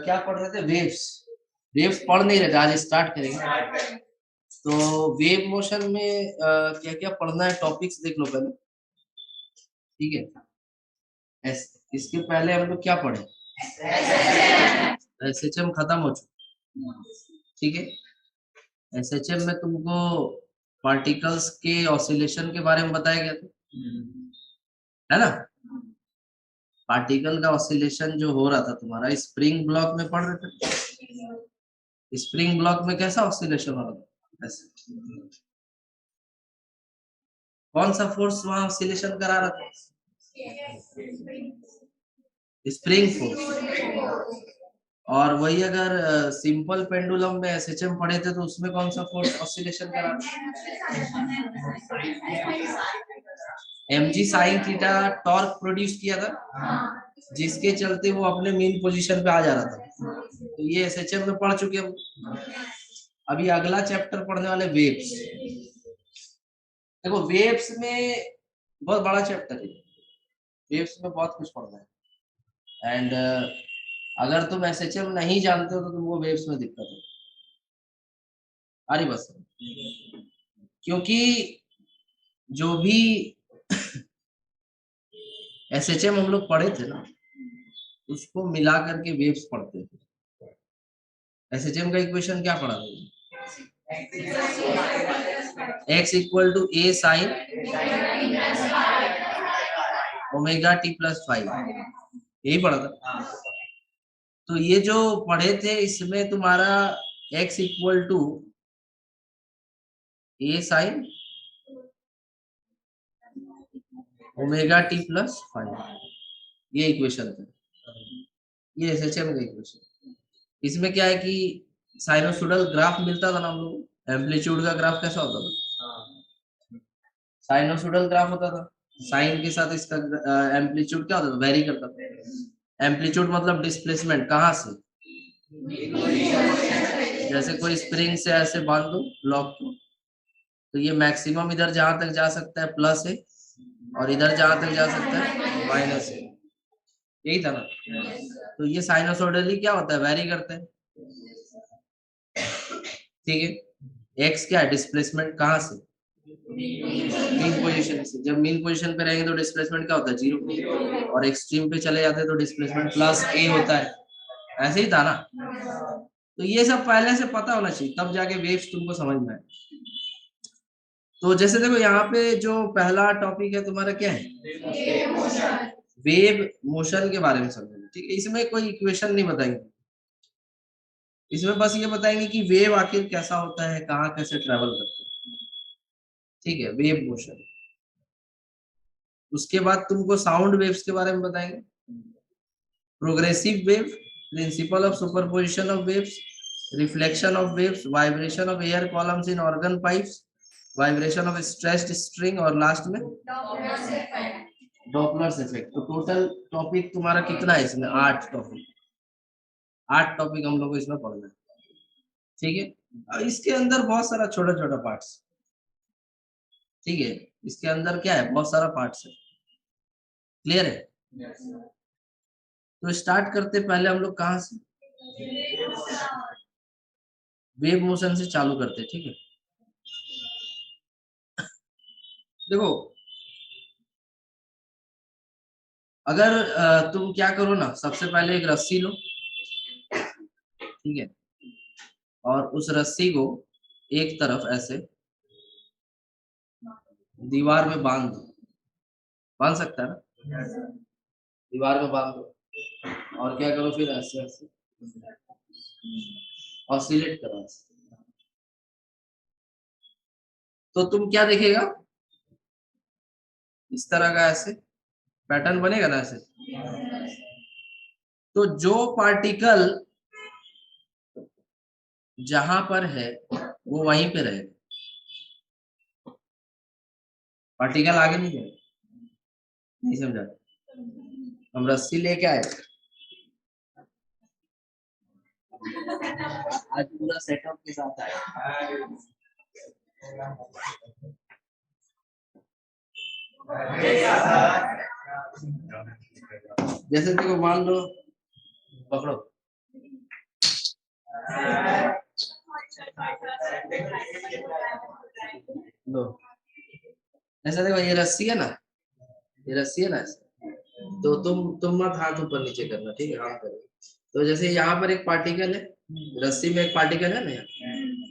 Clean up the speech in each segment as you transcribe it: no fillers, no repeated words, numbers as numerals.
क्या पढ़ रहे थे? वेव्स। वेव्स पढ़ नहीं रहे थे, आज स्टार्ट करेंगे। तो वेव मोशन में क्या क्या पढ़ना है, टॉपिक्स देख लो पहले, ठीक है। इसके पहले हम लोग क्या पढ़े? एसएचएम खत्म हो चुका, ठीक है। एसएचएम में तुमको पार्टिकल्स के ऑसिलेशन के बारे में बताया गया था, है ना। पार्टिकल का ऑसिलेशन जो हो रहा था तुम्हारा स्प्रिंग ब्लॉक में पढ़ रहे थे। स्प्रिंग ब्लॉक में कैसा ऑसिलेशन हो रहा था? ऐसे कौन सा फोर्स वहां ऑसिलेशन करा रहा था? Spring force. और वही अगर सिंपल पेंडुलम में एसएचएम पढ़े थे तो उसमें कौन सा फोर्स ऑसिलेशन करा रहा था? mg sin theta torque produce किया था, जिसके चलते वो अपने मेन पोजीशन पे आ जा रहा था। तो ये एसएचएम में पढ़ चुके हम। अभी अगला चैप्टर पढ़ने वाले वेव्स। देखो वेव्स में बहुत बड़ा चैप्टर है, वेव्स में बहुत कुछ पढ़ना है। एंड अगर तुम एसएचएम नहीं जानते हो तो तुमको वेव्स में दिक्कत है। अरे बस, क्योंकि जो भी एसएचएम हम लोग पढ़े थे ना, उसको मिला करके वेव्स पढ़ते थे। एसएचएम का इक्वेशन क्या पढ़ा था? x equal to A sine omega T plus 5, यही पढ़ा था। तो ये जो पढ़े थे इसमें तुम्हारा x equal to A sine omega T plus 5, ये इक्वेशन था। ये एसएचएम का इक्वेशन। इसमें क्या है कि साइनोसोडल ग्राफ मिलता था ना हम लोग, एम्पलीट्यूड का ग्राफ कैसा होता था? साइनोसोडल ग्राफ होता था। साइन के साथ इसका एम्पलीट्यूड क्या होता था? वेरी करता था। एम्पलीट्यूड मतलब डिस्प्लेसमेंट, कहाँ से? जैसे कोई स्प्रिंग से ऐसे बांध दो ब्लॉक को, तो ये मैक्सिमम इधर जहां तक जा सकता है प्लस है, और इधर जहां तक जा सकता है माइनस है, यही था ना। तो ये साइनोसोडली क्या होता है? वेरी करते हैं, ठीक है। एक्स क्या है? डिस्प्लेसमेंट, कहाँ से? मीन पोजीशन से। जब मीन पोजीशन पे रहेंगे तो डिस्प्लेसमेंट क्या होता है? 0। और एक्सट्रीम पे चले जाते हैं तो डिस्प्लेसमेंट प्लस ए होता है। ऐसे ही था ना। तो ये सब पहले से पता होना चाहिए, तब जाके वेव्स तुमको समझ में आए। तो जैसे देखो यहाँ पे जो पहला टॉपिक है तुम्हारा क्या है? वेव मोशन के बारे में समझना, ठीक है। इसमें कोई इक्वेशन नहीं बताएंगे, इसमें बस ये बताएंगे कि वेव आखिर कैसा होता है, कहाँ कैसे ट्रेवल करते हैं, ठीक है। Wave motion. उसके बाद तुमको साउंड वेव्स के बारे में बताएंगे। Progressive wave, principle of superposition of waves, reflection of waves, vibration of air columns in organ pipes, vibration of stressed string, और लास्ट में डॉपलर्स इफेक्ट। तो टोटल टॉपिक तुम्हारा कितना है इसमें? 8 टॉपिक। 8 टॉपिक हम लोग को इसमें पढ़ना है, ठीक है। और इसके अंदर बहुत सारा छोटा छोटा पार्ट्स, ठीक है। इसके अंदर क्या है? बहुत सारा पार्ट्स है। क्लियर है? तो स्टार्ट करते पहले हम लोग कहाँ से? वेव मोशन से चालू करते, ठीक है। देखो अगर तुम क्या करो ना, सबसे पहले एक रस्सी लो, ठीक है। और उस रस्सी को एक तरफ ऐसे दीवार में बांध दो, बांध सकता है ना, दीवार में बांध दो। और क्या करो फिर? ऐसे ऐसे ऑसिलेट करो। तो तुम क्या देखेगा? इस तरह का ऐसे पैटर्न बनेगा ना ऐसे। तो जो पार्टिकल जहां पर है वो वहीं पे रहेगा, पार्टिकल आगे नहीं जाएगा। नहीं समझा? हम रस्सी लेके आए, आज पूरा सेटअप के साथ आए। जैसे देखो मान लो, पकड़ो, लो ऐसा देखो, ये रस्सी है ना, ये रस्सी है ना, तो तुम मत हाथ ऊपर नीचे करना, ठीक है, हाथ करो। तो जैसे यहाँ पर एक पार्टिकल है, रस्सी में एक पार्टिकल है ना,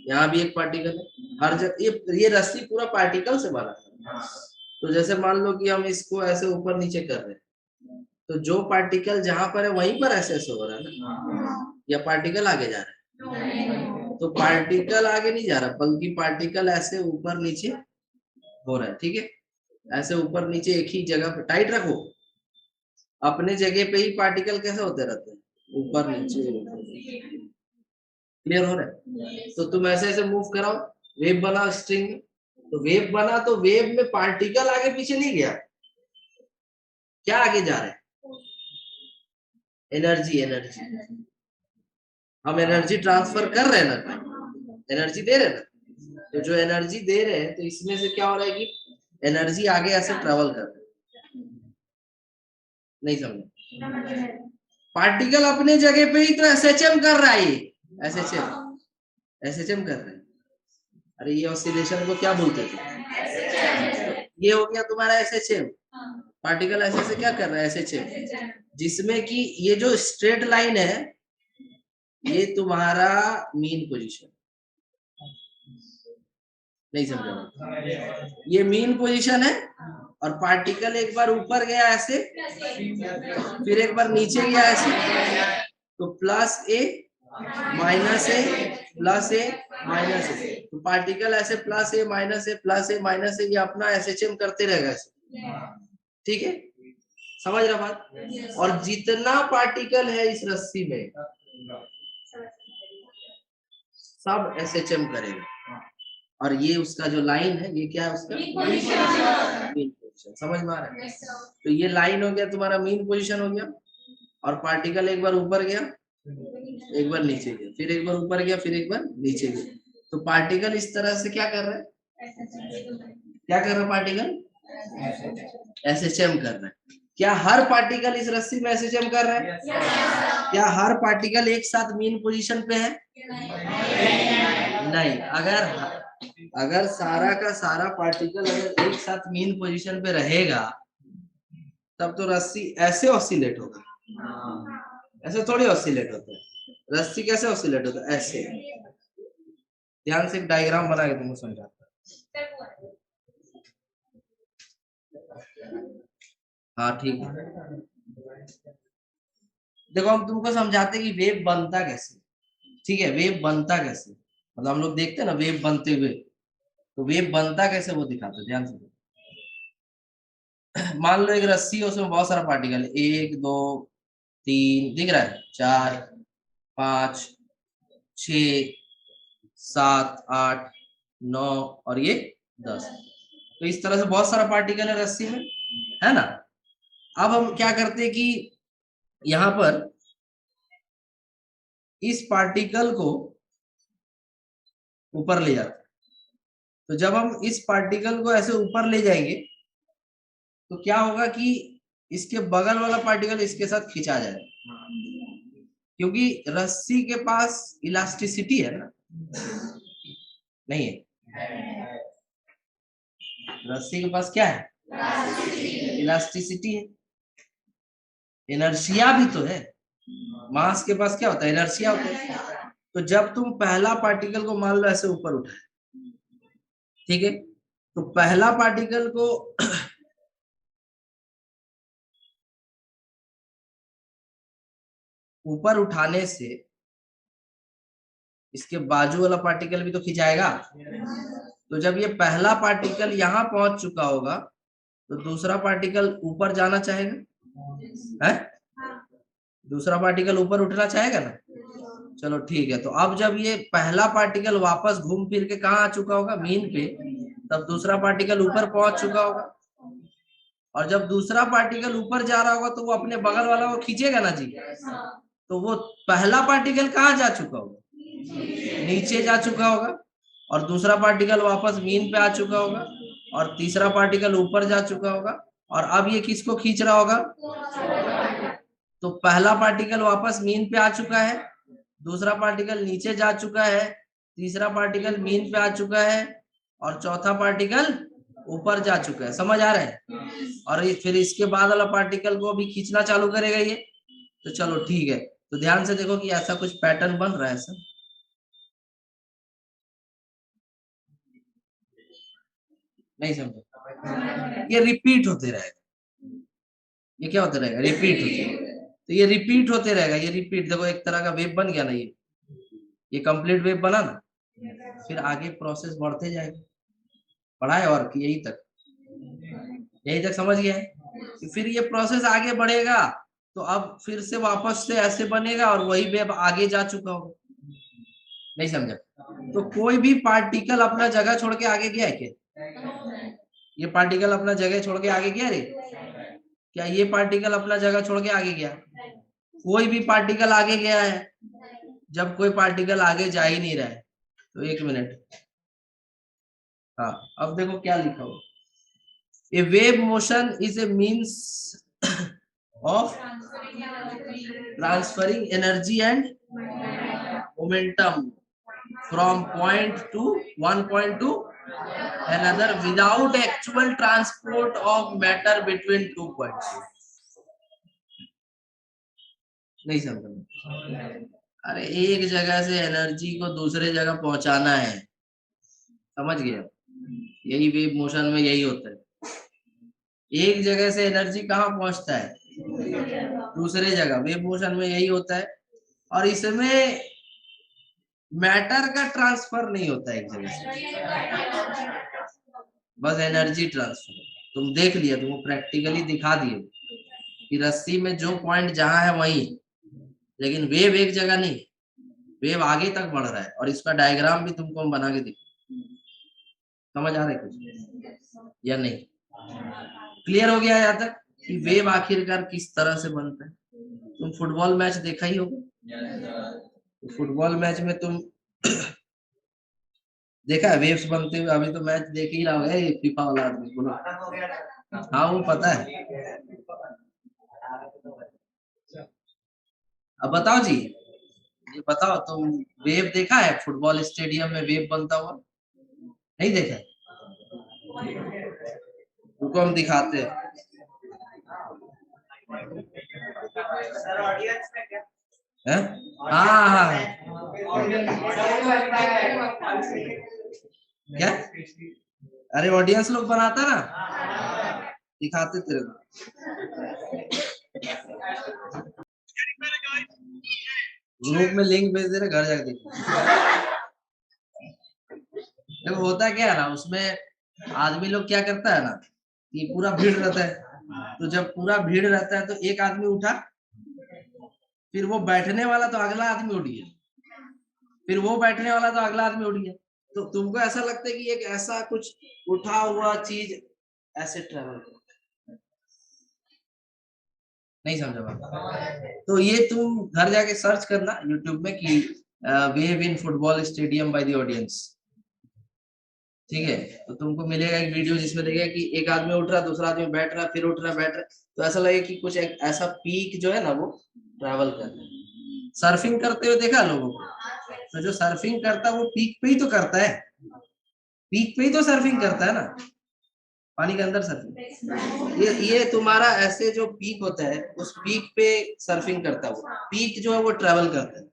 यहाँ भी एक पार्टिकल है, हर जगह ये रस्सी पूरा पार्टिकल से बना है। तो जैसे मान लो कि हम इसको ऐसे ऊपर नीचे कर रहे हैं, तो जो पार्टिकल जहां पर है वहीं पर ऐसे ऐसे हो रहा है ना, या पार्टिकल आगे जा रहा है? तो पार्टिकल आगे नहीं जा रहा, बल्कि पार्टिकल ऐसे ऊपर नीचे हो रहा है, ठीक है, ऐसे ऊपर नीचे एक ही जगह पे टाइट रखो, अपने जगह पे ही पार्टिकल कैसे होते रहते हैं, ऊपर नीचे। क्लियर हो रहा है? तो तुम ऐसे ऐसे मूव कराओ, वेव बना स्ट्रिंग में, तो वेव बना, तो वेव में पार्टिकल आगे पीछे नहीं गया, क्या आगे जा रहे हैं? Energy, energy. हम एनर्जी ट्रांसफर कर रहे हैं ना, एनर्जी दे रहे हैं ना, तो जो एनर्जी दे रहे हैं, तो इसमें से क्या हो रहा है कि एनर्जी आगे ऐसे ट्रेवल कर रही है। नहीं समझे? पार्टिकल अपने जगह पे ही तो एसएचएम कर रहा है, एसएचएम, एसएचएम कर रहा है। अरे ये ऑसिलेशन को क्या बोलते थे? ये हो गया तुम्हारा एसएचएम, पार्टिकल ऐसे ऐसे क्या कर रहा है, एसएचएम, जिसमें कि ये जो स्ट्रेट लाइन है, ये तुम्हारा मीन पोजीशन। नहीं समझा? ये मीन पोजीशन है, और पार्टिकल एक बार ऊपर गया ऐसे, फिर एक बार नीचे गया ऐसे, तो प्लस ए माइनस ए प्लस ए माइनस ए, तो पार्टिकल ऐसे प्लस ए माइनस ए प्लस ए माइनस ए, ये अपना एसएचएम करते रहेगा ऐसे, ठीक है, समझ रहा बात? और जितना पार्टिकल है इस रस्सी में सब एसएचएम करेगा, और ये उसका जो लाइन है, ये क्या है उसका मीन पोजीशन। समझ में आ रहा है? तो ये लाइन हो गया तुम्हारा मीन पोजीशन हो गया, और पार्टिकल एक बार ऊपर गया, एक बार नीचे गया, फिर एक बार ऊपर गया, फिर एक बार नीचे गया, तो पार्टिकल इस तरह से क्या कर रहा है, क्या कर रहा है पार्टिकल, एसएचएम कर रहा है। क्या हर पार्टिकल इस रस्सी में एसएचएम कर रहा है? क्या हर पार्टिकल एक साथ मीन पोजीशन पे है? नहीं। अगर सारा का सारा पार्टिकल अगर एक साथ मीन पोजीशन पे रहेगा, तब तो रस्सी ऐसे ऑसिलेट होगा, ऐसे थोड़ी ऑसिलेट होता है। रस्सी कैसे ऑसिलेट होता है? ऐसे। ध्यान से एक डायग्राम बना के तुमको समझाता हूं। हाँ ठीक है, देखो हम तुमको समझाते कि वेव बनता कैसे, ठीक है, वेव बनता कैसे, मतलब हम लोग देखते हैं ना वेव बनते हुए, तो वेव बनता कैसे वो दिखाते हैं, ध्यान से। मान लो एक रस्सी है, उसमें बहुत सारा पार्टिकल है, 1 2 3 दिख रहा है, 4 5 6 7 8 9 और ये 10, तो इस तरह से बहुत सारा पार्टिकल है रस्सी में, है ना। अब हम क्या करते हैं कि यहाँ पर इस पार्टिकल को ऊपर ले जाते हैं, तो जब हम इस पार्टिकल को ऐसे ऊपर ले जाएंगे, तो क्या होगा कि इसके बगल वाला पार्टिकल इसके साथ खिंचा जाएगा, क्योंकि रस्सी के पास इलास्टिसिटी है ना, नहीं है? रस्सी के पास क्या है? इलास्टिसिटी है, इनर्शिया भी तो है। मास के पास क्या होता है? इनर्शिया होता है। तो जब तुम पहला पार्टिकल को मान लो ऐसे ऊपर उठाए, ठीक है, तो पहला पार्टिकल को ऊपर उठाने से इसके बाजू वाला पार्टिकल भी तो खिंचाएगा। तो जब ये पहला पार्टिकल यहाँ पहुंच चुका होगा, तो दूसरा पार्टिकल ऊपर जाना चाहेगा, है? दूसरा पार्टिकल ऊपर उठना चाहेगा ना। चलो ठीक है, तो अब जब ये पहला पार्टिकल वापस घूम फिर के कहाँ आ चुका होगा? मीन पे, तब दूसरा पार्टिकल ऊपर पहुंच चुका होगा, और जब दूसरा पार्टिकल ऊपर जा रहा होगा, तो वो अपने बगल वाला को खींचेगा ना जी, तो वो पहला पार्टिकल कहाँ जा चुका होगा? नीचे जा चुका होगा, और दूसरा पार्टिकल वापस मीन पे आ चुका होगा, और तीसरा पार्टिकल ऊपर जा चुका होगा, और अब ये किसको खींच रहा होगा? तो पहला पार्टिकल वापस मीन पे आ चुका है, दूसरा पार्टिकल नीचे जा चुका है, तीसरा पार्टिकल मीन पे आ चुका है और चौथा पार्टिकल ऊपर जा चुका है। समझ आ रहा है? और फिर इसके बाद वाला पार्टिकल को भी खींचना चालू करेगा ये। तो चलो ठीक है, तो ध्यान से देखो कि ऐसा कुछ पैटर्न बन रहा है सर। नहीं समझे? ये रिपीट होते रहेगा। ये क्या होते रहेगा? रिपीट होते रहेगा। तो ये रिपीट होते रहेगा, ये रिपीट। देखो एक तरह का वेव बन गया ना, ये कंप्लीट वेव बना ना। फिर आगे प्रोसेस बढ़ते जाएगा, पढ़ा है और यही तक, यही तक समझ गया है। फिर ये प्रोसेस आगे बढ़ेगा तो अब फिर से वापस से ऐसे बनेगा और वही वेव आगे जा चुका होगा। नहीं समझा? तो कोई भी पार्टिकल अपना जगह छोड़ के आगे गया है क्या? ये पार्टिकल अपना जगह छोड़ के आगे गया रे? क्या ये पार्टिकल अपना जगह छोड़ के आगे गया? कोई भी पार्टिकल आगे गया है? जब कोई पार्टिकल आगे जा ही नहीं रहा है तो एक मिनट, हाँ अब देखो क्या लिखा हुआ। A wave motion is a means of transferring energy and momentum from point to one point to another without actual transport of matter between 2 points. नहीं समझ? अरे एक जगह से एनर्जी को दूसरे जगह पहुंचाना है, समझ गया? यही वेव मोशन में यही होता है। एक जगह से एनर्जी कहाँ पहुंचता है? दूसरे जगह। वेव मोशन में यही होता है। और इसमें मैटर का ट्रांसफर नहीं होता है एक जगह से, बस एनर्जी ट्रांसफर। तुम देख लिया, तुमको प्रैक्टिकली दिखा दिए कि रस्सी में जो पॉइंट जहां है वही, लेकिन वेव एक जगह नहीं, वेव आगे तक बढ़ रहा है। और इसका डायग्राम भी तुमको हम बना के दिखा। समझ आ रहा है कुछ या नहीं? क्लियर हो गया यहाँ तक कि वेव आखिरकार किस तरह से बनता है? तुम फुटबॉल मैच देखा ही होगा, तो फुटबॉल मैच में तुम देखा है वेव्स बनते हुए? अभी तो मैच देख ही रहा होगा ये फीफा वाला आदमी, बोलो। हाँ वो पता है। अब बताओ जी, ये बताओ तुम, वेव देखा है फुटबॉल स्टेडियम में वेव बनता हुआ? नहीं देखा? उनको हम दिखाते हैं। हाँ हाँ, क्या? अरे ऑडियंस लोग बनाता ना, दिखाते तेरे को। ग्रुप में लिंक भेज दे रहे, घर जाके देखो। देखो होता क्या है ना, उसमें आदमी लोग क्या करता है ना कि पूरा भीड़ रहता है, तो जब पूरा भीड़ रहता है तो एक आदमी उठा, फिर वो बैठने वाला तो अगला आदमी उठ गया, फिर वो बैठने वाला तो अगला आदमी उठ गया। तो तुमको ऐसा लगता है कि एक ऐसा कुछ उठा हुआ चीज ऐसे ट्रेवल कर, नहीं समझा बात? तो ये तुम घर जाके सर्च करना यूट्यूब में कि wave in football stadium by the audience, ठीक है? तो तुमको मिलेगा एक वीडियो जिसमें देखेगा कि एक आदमी उठ रहा, दूसरा आदमी बैठ रहा, फिर उठ रहा, बैठ रहा। तो ऐसा लगे कि कुछ एक ऐसा पीक जो है ना वो ट्रैवल कर रहा है। सर्फिंग करते हुए देखा लोगों को? तो जो सर्फिंग करता है वो पीक पे ही तो करता है, पीक पे ही तो सर्फिंग करता है ना, पानी के अंदर सर्फिंग। ये तुम्हारा ऐसे जो पीक होता है उस पीक पे सर्फिंग करता है, वो पीक जो है वो ट्रैवल करता है।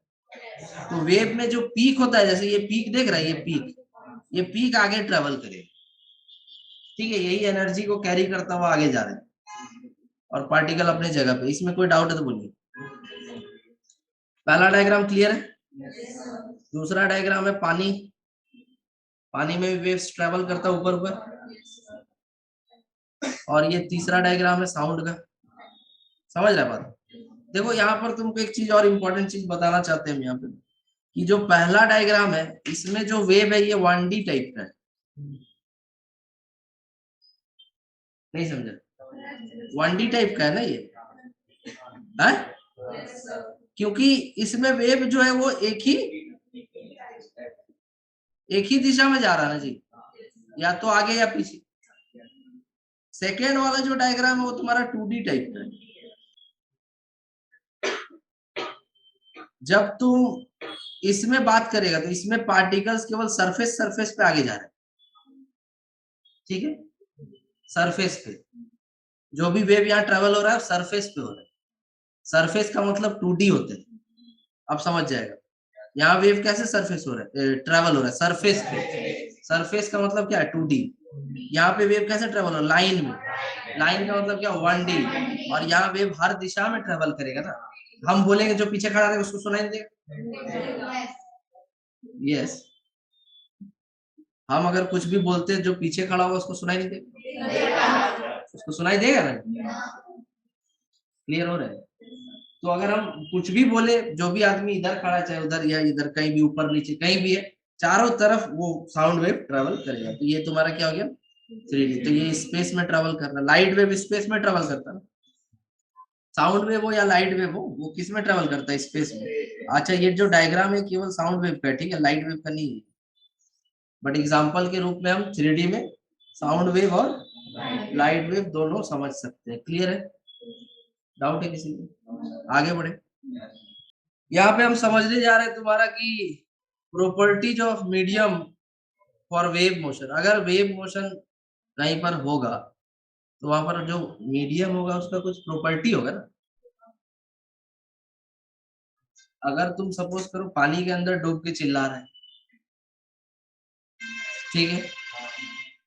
तो वेव में जो पीक होता है, जैसे ये पीक देख रहा है, ये पीक आगे ट्रेवल करेगा, ठीक है? यही एनर्जी को कैरी करता हुआ आगे जा रहा है और पार्टिकल अपने जगह पे। इसमें कोई डाउट है तो बोलिए। पहला डायग्राम क्लियर है? दूसरा डायग्राम है पानी, पानी में भी वेव्स ट्रेवल करता है ऊपर ऊपर। और ये तीसरा डायग्राम है साउंड का। समझ रहा बात? देखो यहाँ पर तुमको एक चीज और इम्पोर्टेंट चीज बताना चाहते हैं हम यहाँ पे, कि जो पहला डायग्राम है इसमें जो वेव है ये 1D टाइप का है। नहीं समझा? 1D टाइप का है ना ये, है? क्योंकि इसमें वेव जो है वो एक ही दिशा में जा रहा है ना जी, या तो आगे या पीछे। सेकेंड वाला जो डायग्राम है वो तुम्हारा 2D टाइप का है। जब तुम इसमें बात करेगा तो इसमें पार्टिकल्स केवल सरफेस पे आगे जा रहे हैं, ठीक है, सरफेस पे जो भी वेव यहाँ ट्रेवल हो रहा है सरफेस पे हो रहा है। सरफेस का मतलब 2D होते हैं, अब समझ जाएगा। यहाँ वेव कैसे सरफेस हो रहा है, ट्रेवल हो रहा है सरफेस पे। सरफेस का मतलब क्या है 2D। यहाँ पे वेव कैसे ट्रेवल हो रहा है लाइन में। लाइन का मतलब क्या 1D। और यहाँ वेव हर दिशा में ट्रेवल करेगा ना। हम बोलेंगे जो पीछे खड़ा है उसको सुनाई देगा, यस। हम अगर कुछ भी बोलते हैं जो पीछे खड़ा होगा उसको सुनाई नहीं देगा, उसको सुनाई देगा ना। क्लियर हो रहा है। तो अगर हम कुछ भी बोले, जो भी आदमी इधर खड़ा है चाहे उधर या इधर कहीं भी ऊपर नीचे कहीं भी है, चारों तरफ वो साउंड वेव ट्रेवल करेगा। तो ये तुम्हारा क्या हो गया 3D। तो ये स्पेस में ट्रेवल कर रहा है, लाइट वेव स्पेस में ट्रेवल करता है। साउंड वेव हो या लाइट वेव हो वो किस में ट्रेवल करता है, स्पेस में। अच्छा ये जो डायग्राम है केवल साउंड वेव का, ठीक है, लाइट वेव का नहीं है। बट एग्जाम्पल के रूप में हम 3D में साउंड वेव और लाइट वेव दोनों समझ सकते हैं। क्लियर है, डाउट है किसी को, आगे बढ़े। यहाँ पे हम समझने जा रहे हैं तुम्हारा कि properties of medium for wave motion. अगर वेव मोशन कहीं पर होगा तो वहां पर जो मीडियम होगा उसका कुछ प्रॉपर्टी होगा ना। अगर तुम सपोज करो पानी के अंदर डूब के चिल्ला रहे हैं, ठीक है,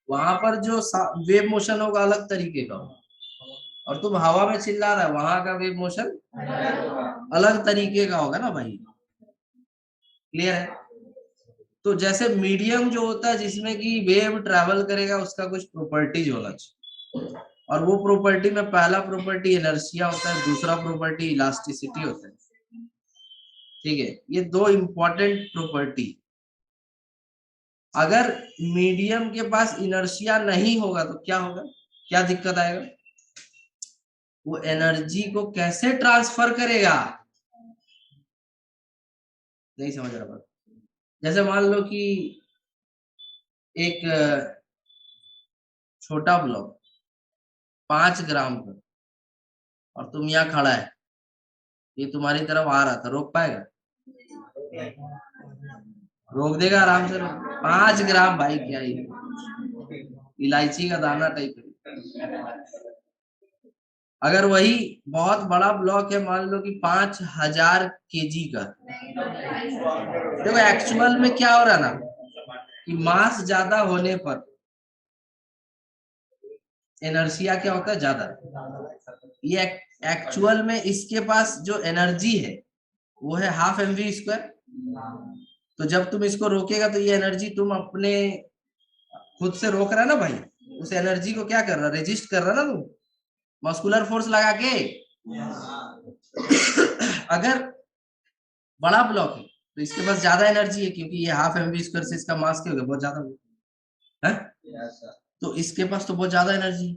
वहां पर जो वेव मोशन होगा अलग तरीके का होगा। और तुम हवा में चिल्ला रहा है वहां का वेव मोशन अलग तरीके का होगा ना भाई। क्लियर है। तो जैसे मीडियम जो होता है जिसमें कि वेव ट्रैवल करेगा उसका कुछ प्रॉपर्टीज होना चाहिए। और वो प्रॉपर्टी में पहला प्रॉपर्टी इनर्शिया होता है, दूसरा प्रॉपर्टी इलास्टिसिटी होता है, ठीक है। ये दो इंपॉर्टेंट प्रॉपर्टी। अगर मीडियम के पास इनर्शिया नहीं होगा तो क्या होगा, क्या दिक्कत आएगा, वो एनर्जी को कैसे ट्रांसफर करेगा, नहीं समझ रहा बात। जैसे मान लो कि एक छोटा ब्लॉक 5 ग्राम का और तुम यहाँ खड़ा है, ये तुम्हारी तरफ आ रहा था, रोक पाएगा, रोक देगा आराम से। 5 ग्राम भाई क्या ही इलायची का दाना टाइप है। अगर वही बहुत बड़ा ब्लॉक है, मान लो कि 5000 केजी का, देखो एक्चुअल में क्या हो रहा ना कि मास ज्यादा होने पर एनर्जिया क्या होता है ज्यादा। ये एक्चुअल में इसके पास जो एनर्जी है वो है 12 mv²। तो जब तुम इसको रोकेगा तो ये एनर्जी तुम अपने खुद से रोक रहा है ना भाई, उस एनर्जी को क्या कर रहा, रेजिस्ट कर रहा ना तुम, मस्कुलर फोर्स लगा के। अगर बड़ा ब्लॉक है तो इसके पास ज्यादा एनर्जी है क्योंकि ये 12 mv² से इसका मास क्या हो गया बहुत ज्यादा है, तो इसके पास तो बहुत ज्यादा एनर्जी है।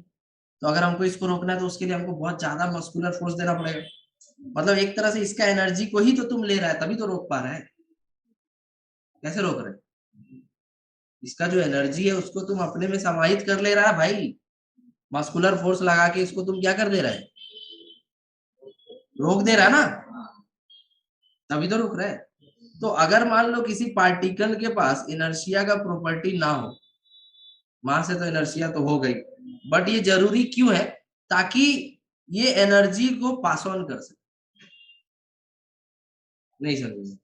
तो अगर हमको इसको रोकना है तो उसके लिए हमको बहुत ज्यादा मस्कुलर फोर्स देना पड़ेगा। मतलब एक तरह से इसका एनर्जी को ही तो तुम ले रहा है तभी तो रोक पा रहा है। कैसे रोक रहे, इसका जो एनर्जी है उसको तुम अपने में समाहित कर ले रहा है भाई। मस्कुलर फोर्स लगा के इसको तुम क्या कर दे रहा है, रोक दे रहा है ना, तभी तो रुक रहा है। तो अगर मान लो किसी पार्टिकल के पास इनर्शिया का प्रॉपर्टी ना हो, मास से तो इनर्शिया तो हो गई, बट ये जरूरी क्यों है, ताकि ये एनर्जी को पास ऑन कर सके। नहीं समझे,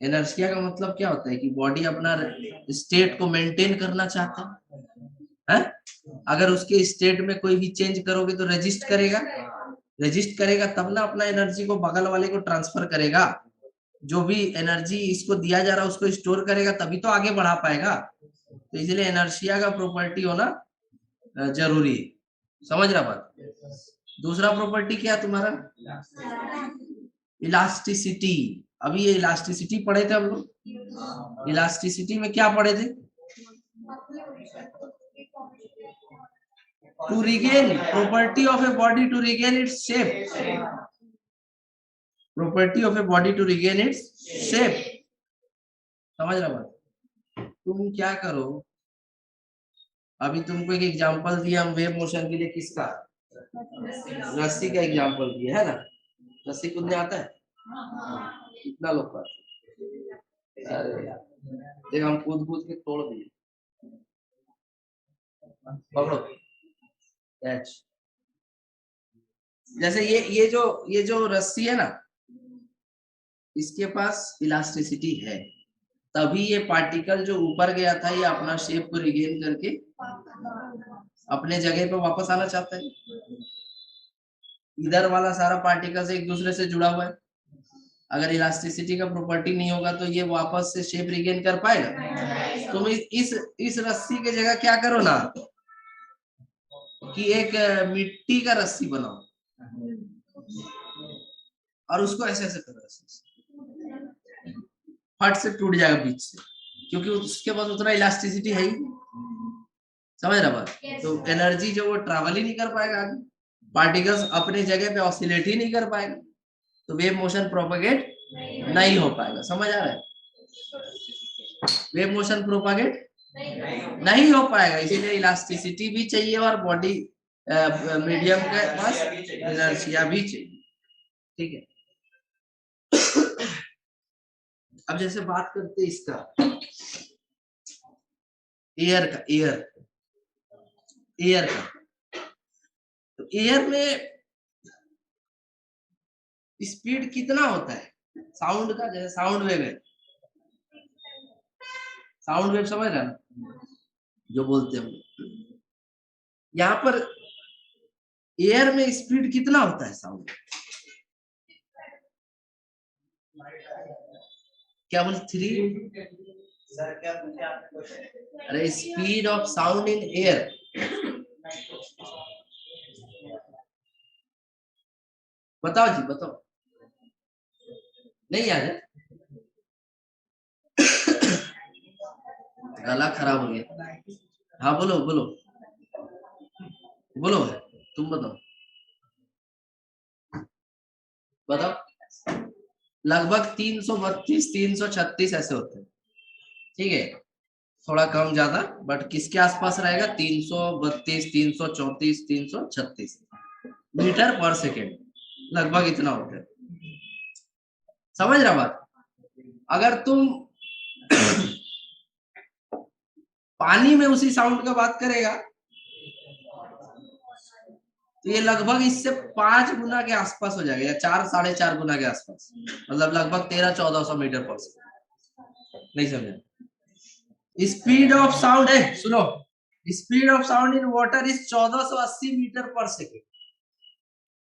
इनर्शिया का मतलब क्या होता है कि बॉडी अपना स्टेट को मेंटेन करना चाहता है? अगर उसके स्टेट में कोई भी चेंज करोगे तो रेजिस्ट करेगा, रेजिस्ट करेगा तब ना अपना एनर्जी को बगल वाले को ट्रांसफर करेगा। जो भी एनर्जी इसको दिया जा रहा है उसको स्टोर करेगा तभी तो आगे बढ़ा पाएगा। तो इसलिए एनर्शिया का प्रॉपर्टी होना जरूरी है। समझ रहा बात। दूसरा प्रॉपर्टी क्या है तुम्हारा, इलास्टिसिटी। अभी ये इलास्टिसिटी पढ़े थे हम लोग। इलास्टिसिटी में क्या पढ़े थे, to regain property of a body to regain its shape, property of a body to regain its shape. समझ रहा बात। तुम क्या करो, अभी तुमको एक एग्जांपल दिया हम वेव मोशन के लिए, किसका, रस्सी का एग्जांपल दिया है ना। रस्सी कूदने आता है? कितना लोग को आता है? अरे देख हम कूद कूद के तोड़ दिए। पकड़ो कैच। जैसे ये जो रस्सी है ना, इसके पास इलास्टिसिटी है, तभी ये पार्टिकल जो ऊपर गया था ये अपना शेप को रिगेन करके अपने जगह पे वापस आना चाहता है। इधर वाला सारा पार्टिकल्स एक दूसरे से जुड़ा हुआ है, अगर इलास्टिसिटी का प्रॉपर्टी नहीं होगा तो ये वापस से शेप रिगेन कर पाएगा। तुम इस रस्सी के जगह क्या करो ना कि एक मिट्टी का रस्सी बनाओ और उसको ऐसे ऐसे करो, फट से टूट जाएगा बीच से, क्योंकि उसके पास उतना इलास्टिसिटी है ही। समझ रहा बात? तो एनर्जी जो वो ट्रैवल ही नहीं कर पाएगा आगे, पार्टिकल्स अपने जगह पे ऑसिलेट ही नहीं कर पाएगा, तो वेव मोशन प्रोपेगेट नहीं हो पाएगा। समझ आ रहा है? वेव मोशन प्रोपेगेट नहीं हो पाएगा, इसीलिए इलास्टिसिटी भी चाहिए और बॉडी मीडियम के पास इनर्शिया भी चाहिए। ठीक है, अब जैसे बात करते हैं इसका एयर का, एयर का, तो एयर में स्पीड कितना होता है साउंड का? जैसे साउंड वेव है, साउंड वेव समझ रहे ना जो बोलते हैं, यहाँ पर एयर में स्पीड कितना होता है साउंड? क्या बोल? 3? सर क्या पूछे आपने क्वेश्चन? अरे speed of sound in air, बताओ जी बताओ। नहीं याद है? गला खराब हो गया। हाँ बोलो बोलो बोलो, तुम बताओ बताओ। लगभग 332 336 ऐसे होते हैं। ठीक है, थोड़ा कम ज्यादा, बट किसके आसपास रहेगा? 332 334 336 मीटर पर सेकेंड, लगभग इतना होता है। समझ रहा बात? अगर तुम पानी में उसी साउंड का बात करेगा तो ये लगभग इससे 5 गुना के आसपास हो जाएगा, या 4 साढ़े 4 गुना के आसपास, मतलब लगभग 1300-1400 मीटर पर सेकेंड। नहीं समझे? स्पीड ऑफ साउंड है, सुनो, speed of sound in water is 1480 metre per second.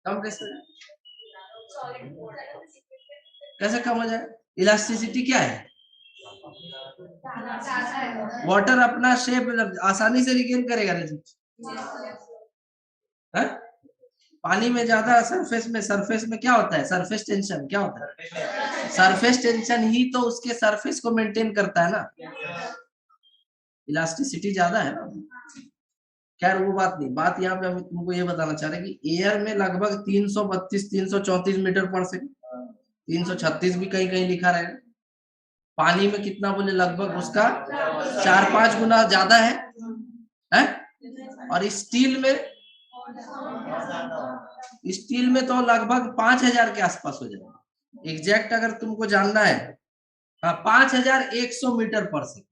कम कैसे कम हो जाए? इलास्टिसिटी क्या है? वाटर अपना शेप आसानी से रिगेन करेगा ना। पानी में ज्यादा सरफेस में क्या होता है? सरफेस टेंशन क्या होता है? सरफेस टेंशन ही तो उसके सरफेस को मेंटेन करता है ना, इलास्टिसिटी ज्यादा है ना। खैर वो बात नहीं, बात यहाँ पे हम तुमको ये बताना चाह रहे हैं कि एयर में लगभग 332 334 मीटर पर सेकंड, 336 भी कहीं कहीं लिखा रहेगा। पानी में कितना बोले? लगभग उसका 4-5 गुना ज्यादा है? और स्टील में तो लगभग 5000 के आसपास हो जाएगा। एग्जैक्ट अगर तुमको जानना है, हाँ 5100 मीटर पर सेकंड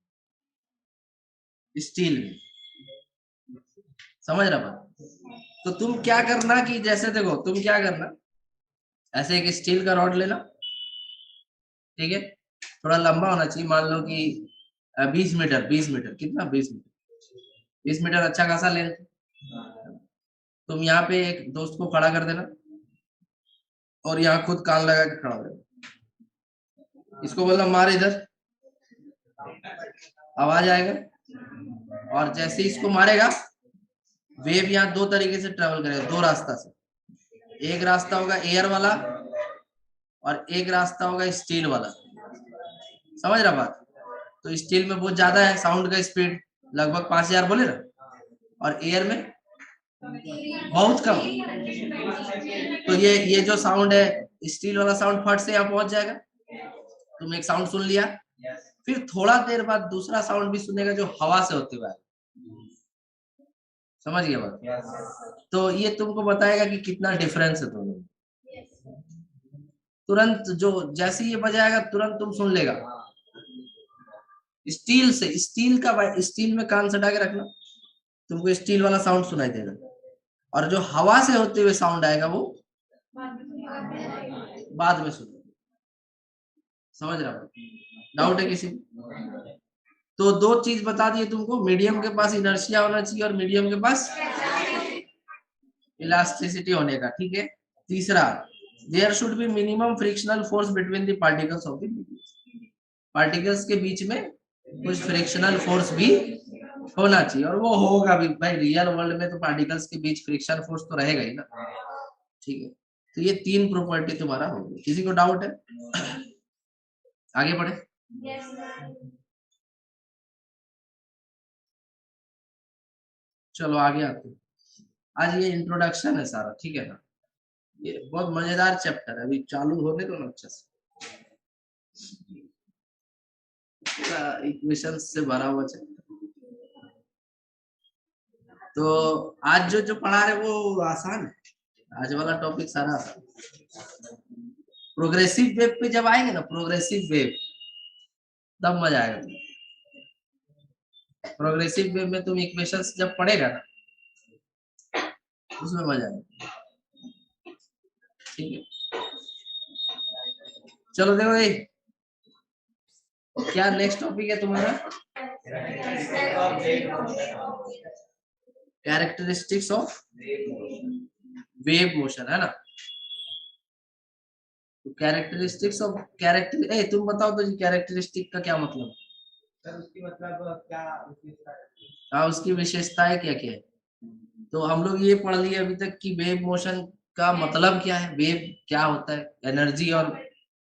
स्टील में। समझ रहा बात? तो तुम क्या करना कि जैसे देखो, तुम क्या करना, ऐसे एक स्टील का रॉड लेना, ठीक है, थोड़ा लंबा होना चाहिए, मान लो कि 20 मीटर, 20 मीटर कितना, 20 मीटर अच्छा खासा लेंथ। तुम यहाँ पे एक दोस्त को खड़ा कर देना और यहाँ खुद कान लगा के खड़ा हो जाना, इसको बोलना मार इधर, आवाज आएगा, और जैसे इसको मारेगा वेव यहाँ 2 तरीके से ट्रेवल करेगा, 2 रास्ता से। एक रास्ता होगा एयर वाला और एक रास्ता होगा स्टील वाला। समझ रहा बात? तो स्टील में बहुत ज्यादा है साउंड का स्पीड, लगभग 5000 बोले ना, और एयर में बहुत कम। तो ये जो साउंड है स्टील वाला साउंड फट से यहाँ पहुंच जाएगा, तुम एक साउंड सुन लिया, फिर थोड़ा देर बाद दूसरा साउंड भी सुनेगा जो हवा से होते हुए। समझ गया बात? तो ये तुमको बताएगा कि कितना डिफरेंस है दोनों में। तुरंत जो जैसे ही ये बजाएगा तुरंत तुम सुन लेगा। स्टील से, स्टील में कान सटा के रखना, तुमको स्टील वाला साउंड सुनाई देगा। और जो हवा से होते हुए साउंड आएगा वो बाद में सुनो। समझ रहा हो? डाउट है किसी को? तो दो चीज बता दिए तुमको, मीडियम के पास इनर्शिया होना चाहिए और मीडियम के पास इलास्टिसिटी होने का, ठीक है। तीसरा, there should be minimum frictional force between the particles of the medium. Particles के बीच में कुछ फ्रिक्शनल फोर्स भी होना चाहिए, और वो होगा भी भाई। रियल वर्ल्ड में तो पार्टिकल्स के बीच फ्रिक्शन फोर्स तो रहेगा ही ना, ठीक है। तो ये 3 प्रॉपर्टी तुम्हारा हो गया। किसी को डाउट है? आगे बढ़े। चलो आगे आते हैं। आज ये इंट्रोडक्शन है सारा, ठीक है ना। ये बहुत मजेदार चैप्टर है, अभी चालू होने दो ना अच्छे से। इक्वेशन से भरा हुआ चैप्टर। तो आज जो पढ़ा रहे वो आसान है, आज वाला टॉपिक सारा आसान। प्रोग्रेसिव वेव पे जब आएंगे ना, प्रोग्रेसिव वेव, तब मजा आएगा तुम्हें। प्रोग्रेसिव वेव में तुम इक्वेशंस जब पढ़ेगा ना, उसमें मजा आएगा, ठीक है। चलो देखो ये क्या नेक्स्ट टॉपिक है तुम्हारा, कैरेक्टरिस्टिक्स ऑफ वेव मोशन, है ना। तो कैरेक्टरिस्टिक्स ऑफ कैरेक्टर, तुम बताओ तो जी, कैरेक्टरिस्टिक का क्या मतलब? सर उसकी मतलब क्या विशेषता है? हाँ, उसकी विशेषताएं क्या क्या है। तो हम लोग ये पढ़ लिए अभी तक कि वेव मोशन का मतलब क्या है, वेव क्या होता है। एनर्जी और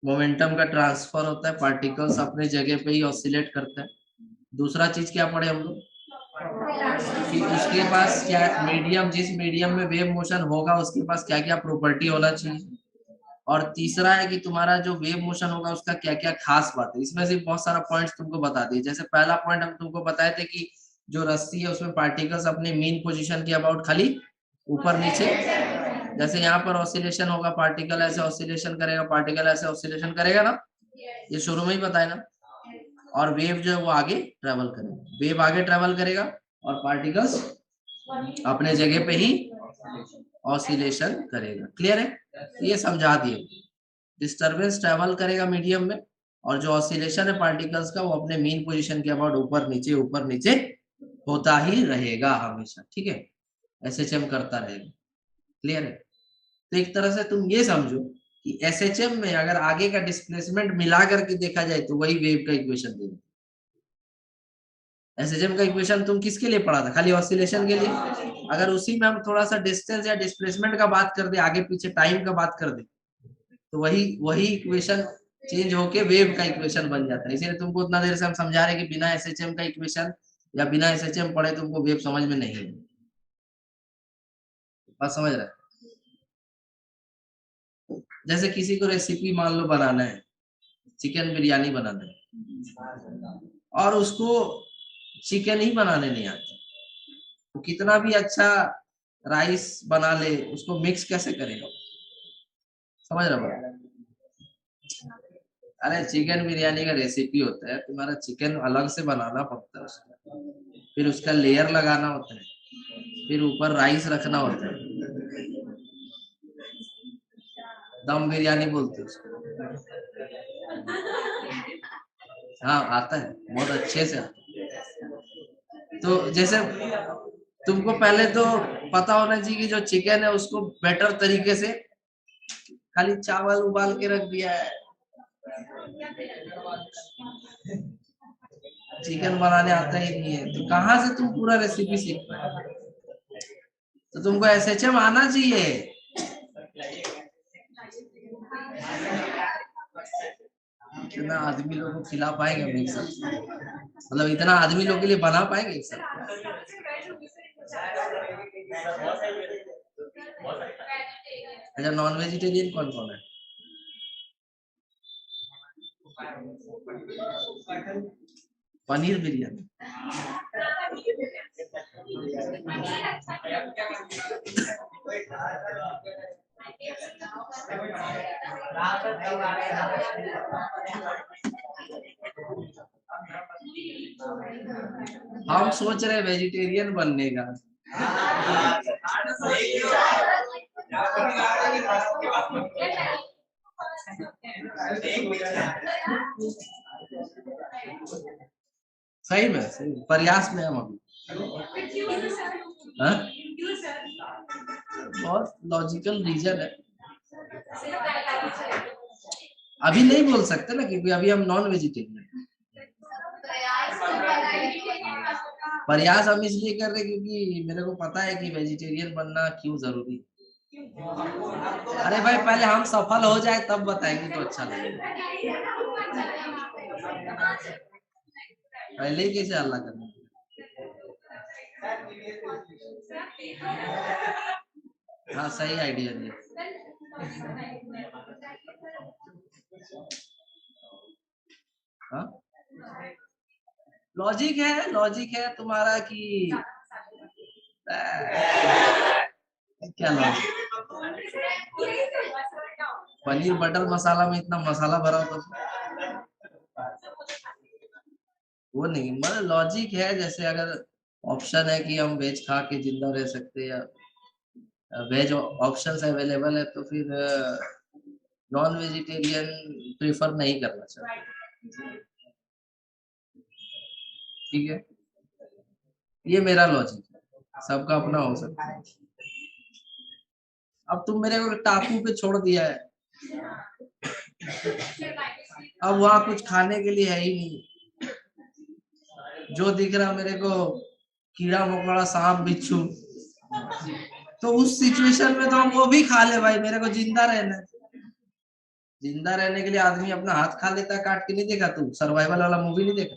मोमेंटम का ट्रांसफर होता है, पार्टिकल्स अपने जगह पे ही ऑसिलेट करते हैं। दूसरा चीज क्या पढ़े हम लोग, कि उसके पास क्या मीडियम, जिस मीडियम में वेव मोशन होगा उसके पास क्या क्या प्रॉपर्टी होना चाहिए। और तीसरा है कि तुम्हारा जो वेव मोशन होगा उसका क्या क्या खास बात है। इसमें से बहुत सारा पॉइंट्स तुमको बता दिए। जैसे पहला पॉइंट हम तुमको बताए थे कि जो रस्सी है उसमें पार्टिकल्स अपने मीन पोजीशन के अबाउट खाली ऊपर नीचे, जैसे यहाँ पर ऑसिलेशन होगा, पार्टिकल ऐसे ऑसिलेशन करेगा, पार्टिकल ऐसे ऑसिलेशन करेगा ना, ये शुरू में ही बताया ना। और वेव जो है वो आगे ट्रेवल करेगा, वेव आगे ट्रेवल करेगा और पार्टिकल्स अपने जगह पे ही ऑसिलेशन करेगा। क्लियर है? ये समझा दिए। डिस्टरबेंस ट्रेवल करेगा मीडियम में, और जो ऑसिलेशन है पार्टिकल्स का वो अपने मीन पोजीशन के अबाउट ऊपर नीचे होता ही रहेगा हमेशा, ठीक है। एसएचएम करता रहेगा। क्लियर है? तो एक तरह से तुम ये समझो कि एसएचएम में अगर आगे का डिस्प्लेसमेंट मिला करके देखा जाए तो वही वेव का इक्वेशन देगा। एसएचएम का इक्वेशन तुम किसके लिए पढ़ा था? खाली ऑसिलेशन के लिए। अगर उसी में हम थोड़ा सा डिस्टेंस या डिस्प्लेसमेंट का बात कर दे, आगे पीछे टाइम का बात कर दे, तो वही इक्वेशन चेंज होके वेव का इक्वेशन बन जाता है। इसलिए तुमको उतना देर से हम समझा रहे कि बिना एसएचएम का इक्वेशन या बिना एसएचएम पढ़े तुमको वेव समझ में नहीं है। बात समझ रहे? जैसे किसी को रेसिपी मान लो बनाना है, चिकन बिरयानी बनाना है, और उसको चिकन ही बनाने नहीं आता, तो कितना भी अच्छा राइस बना ले, उसको मिक्स कैसे करेगा? समझ रहे हो? अरे चिकन बिरयानी का रेसिपी होता है, तुम्हारा चिकन अलग से बनाना पड़ता है उसका, फिर उसका लेयर लगाना होता है, फिर ऊपर राइस रखना होता है, दम बिरयानी बोलते हैं उसको। हाँ आता है, बहुत अच्छे से आता है। तो जैसे तुमको पहले तो पता होना चाहिए कि जो चिकन है उसको बेटर तरीके से, खाली चावल उबाल के रख दिया है, चिकन बनाने आता ही नहीं है, तो कहाँ से तुम पूरा रेसिपी सीख पाए? तो तुमको एसएचएम आना चाहिए। इतना आदमी लोग को खिला पाएंगे हम एक साथ? मतलब इतना आदमी लोग के लिए बना पाएंगे एक साथ? अच्छा, नॉन वेजिटेरियन कौन कौन है? पनीर बिरयानी। हम सोच रहे वेजिटेरियन बनने का। सही में सही प्रयास में हम अभी। हाँ? बहुत लॉजिकल रीजन है। अभी नहीं बोल सकते ना क्योंकि अभी हम नॉन वेजिटेरियन। प्रयास हम इसलिए कर रहे क्योंकि मेरे को पता है कि वेजिटेरियन बनना क्यों जरूरी है। अरे भाई पहले हम सफल हो जाए तब बताएंगे तो अच्छा लगेगा। पहले ही कैसे हल्ला करना। हाँ सही आइडिया दिया। हाँ लॉजिक है तुम्हारा कि क्या लॉजिक। पनीर बटर मसाला में इतना मसाला भरा होता वो नहीं, मतलब लॉजिक है। जैसे अगर ऑप्शन है कि हम वेज खा के जिंदा रह सकते हैं या वेज ऑप्शंस अवेलेबल है तो फिर नॉन वेजिटेरियन प्रेफर नहीं करना चाहिए। ठीक है ये मेरा लॉजिक है, सबका अपना हो सकता है। अब तुम मेरे को टापू पे छोड़ दिया है, अब वहां कुछ खाने के लिए है ही नहीं। जो दिख रहा मेरे को कीड़ा मकोड़ा सांप बिच्छू, तो उस सिचुएशन में तो हम वो भी खा ले भाई। मेरे को जिंदा रहना है। जिंदा रहने के लिए आदमी अपना हाथ खा लेता है काट के। नहीं देखा तू सर्वाइवल वाला मूवी नहीं देखा?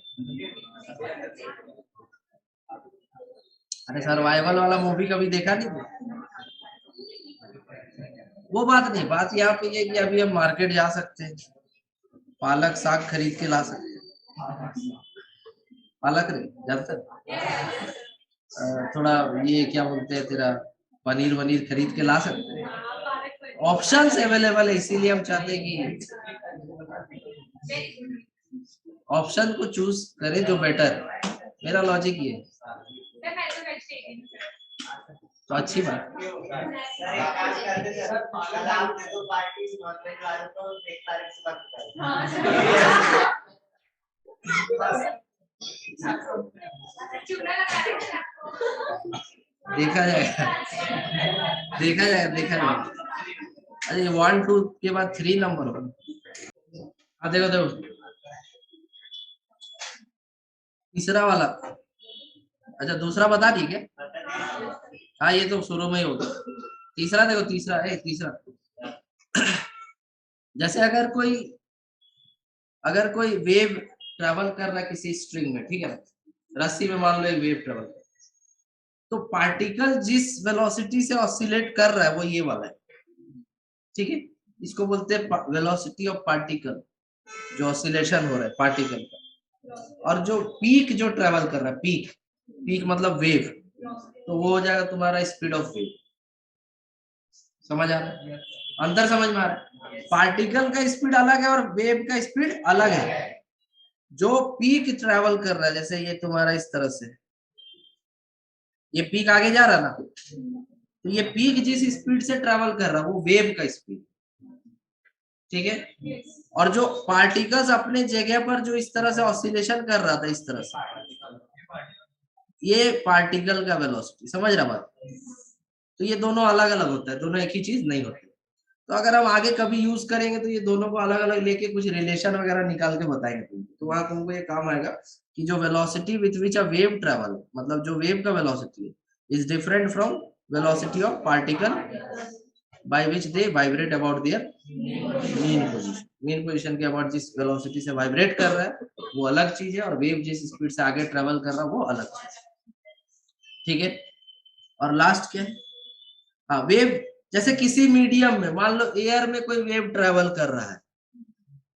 अरे सर्वाइवल वाला मूवी कभी देखा नहीं? वो बात नहीं, बात यहाँ पे ये कि अभी हम मार्केट जा सकते हैं, पालक साग खरीद के ला सकते हैं। पालक रे जानते थोड़ा ये क्या बोलते हैं तेरा पनीर वनीर खरीद के ला सकते हैं। ऑप्शंस अवेलेबल है इसीलिए हम चाहते हैं कि ऑप्शन को चूज करें जो बेटर। मेरा लॉजिक ये तो अच्छी बात। देखा जाएगा देखा जाएगा देखा जाएगा। अरे 1 2 के बाद 3 नंबर होगा। हाँ देखो देखो तीसरा वाला। अच्छा दूसरा बता दी क्या? हाँ ये तो शुरू में ही होगा। तीसरा देखो तीसरा है तीसरा। जैसे अगर कोई वेव ट्रेवल कर रहा है किसी स्ट्रिंग में, ठीक है रस्सी में मान लो एक वेव ट्रेवल कर, तो पार्टिकल जिस वेलोसिटी से ऑसिलेट कर रहा है वो ये वाला है। ठीक है इसको बोलते हैं वेलोसिटी ऑफ पार्टिकल, जो ऑसिलेशन हो रहा है पार्टिकल का। और जो पीक जो ट्रेवल कर रहा है, पीक मतलब वेव, तो वो हो जाएगा तुम्हारा स्पीड ऑफ वेव। समझ आ रहा है? अंतर समझ में आ रहा है? पार्टिकल का स्पीड अलग है और वेव का स्पीड अलग है। जो पीक ट्रेवल कर रहा है, जैसे ये तुम्हारा इस तरह से ये पीक आगे जा रहा है ना, तो ये पीक जिस स्पीड से ट्रेवल कर रहा है वो वेव का स्पीड। ठीक है और जो पार्टिकल्स अपने जगह पर जो इस तरह से ऑसिलेशन कर रहा था इस तरह से, ये पार्टिकल का वेलोसिटी। समझ रहा बात? तो ये दोनों अलग अलग होता है, दोनों एक ही चीज नहीं होती। तो अगर हम आगे कभी यूज करेंगे तो ये दोनों को अलग अलग लेके कुछ रिलेशन वगैरह निकाल के बताएंगे तुमको, तो वहां तुमको ये काम आएगा कि जो velocity with which a wave travel, मतलब जो वेव का वेलोसिटी है is different from velocity of particle by which they vibrate about their mean position. Mean position के अबाउट जिस वेलोसिटी से वाइब्रेट कर रहा है वो अलग चीज है, और वेव जिस स्पीड से आगे ट्रेवल कर रहा है वो अलग चीज है। ठीक है और लास्ट क्या है? हाँ वेव, जैसे किसी मीडियम में मान लो एयर में कोई वेव ट्रेवल कर रहा है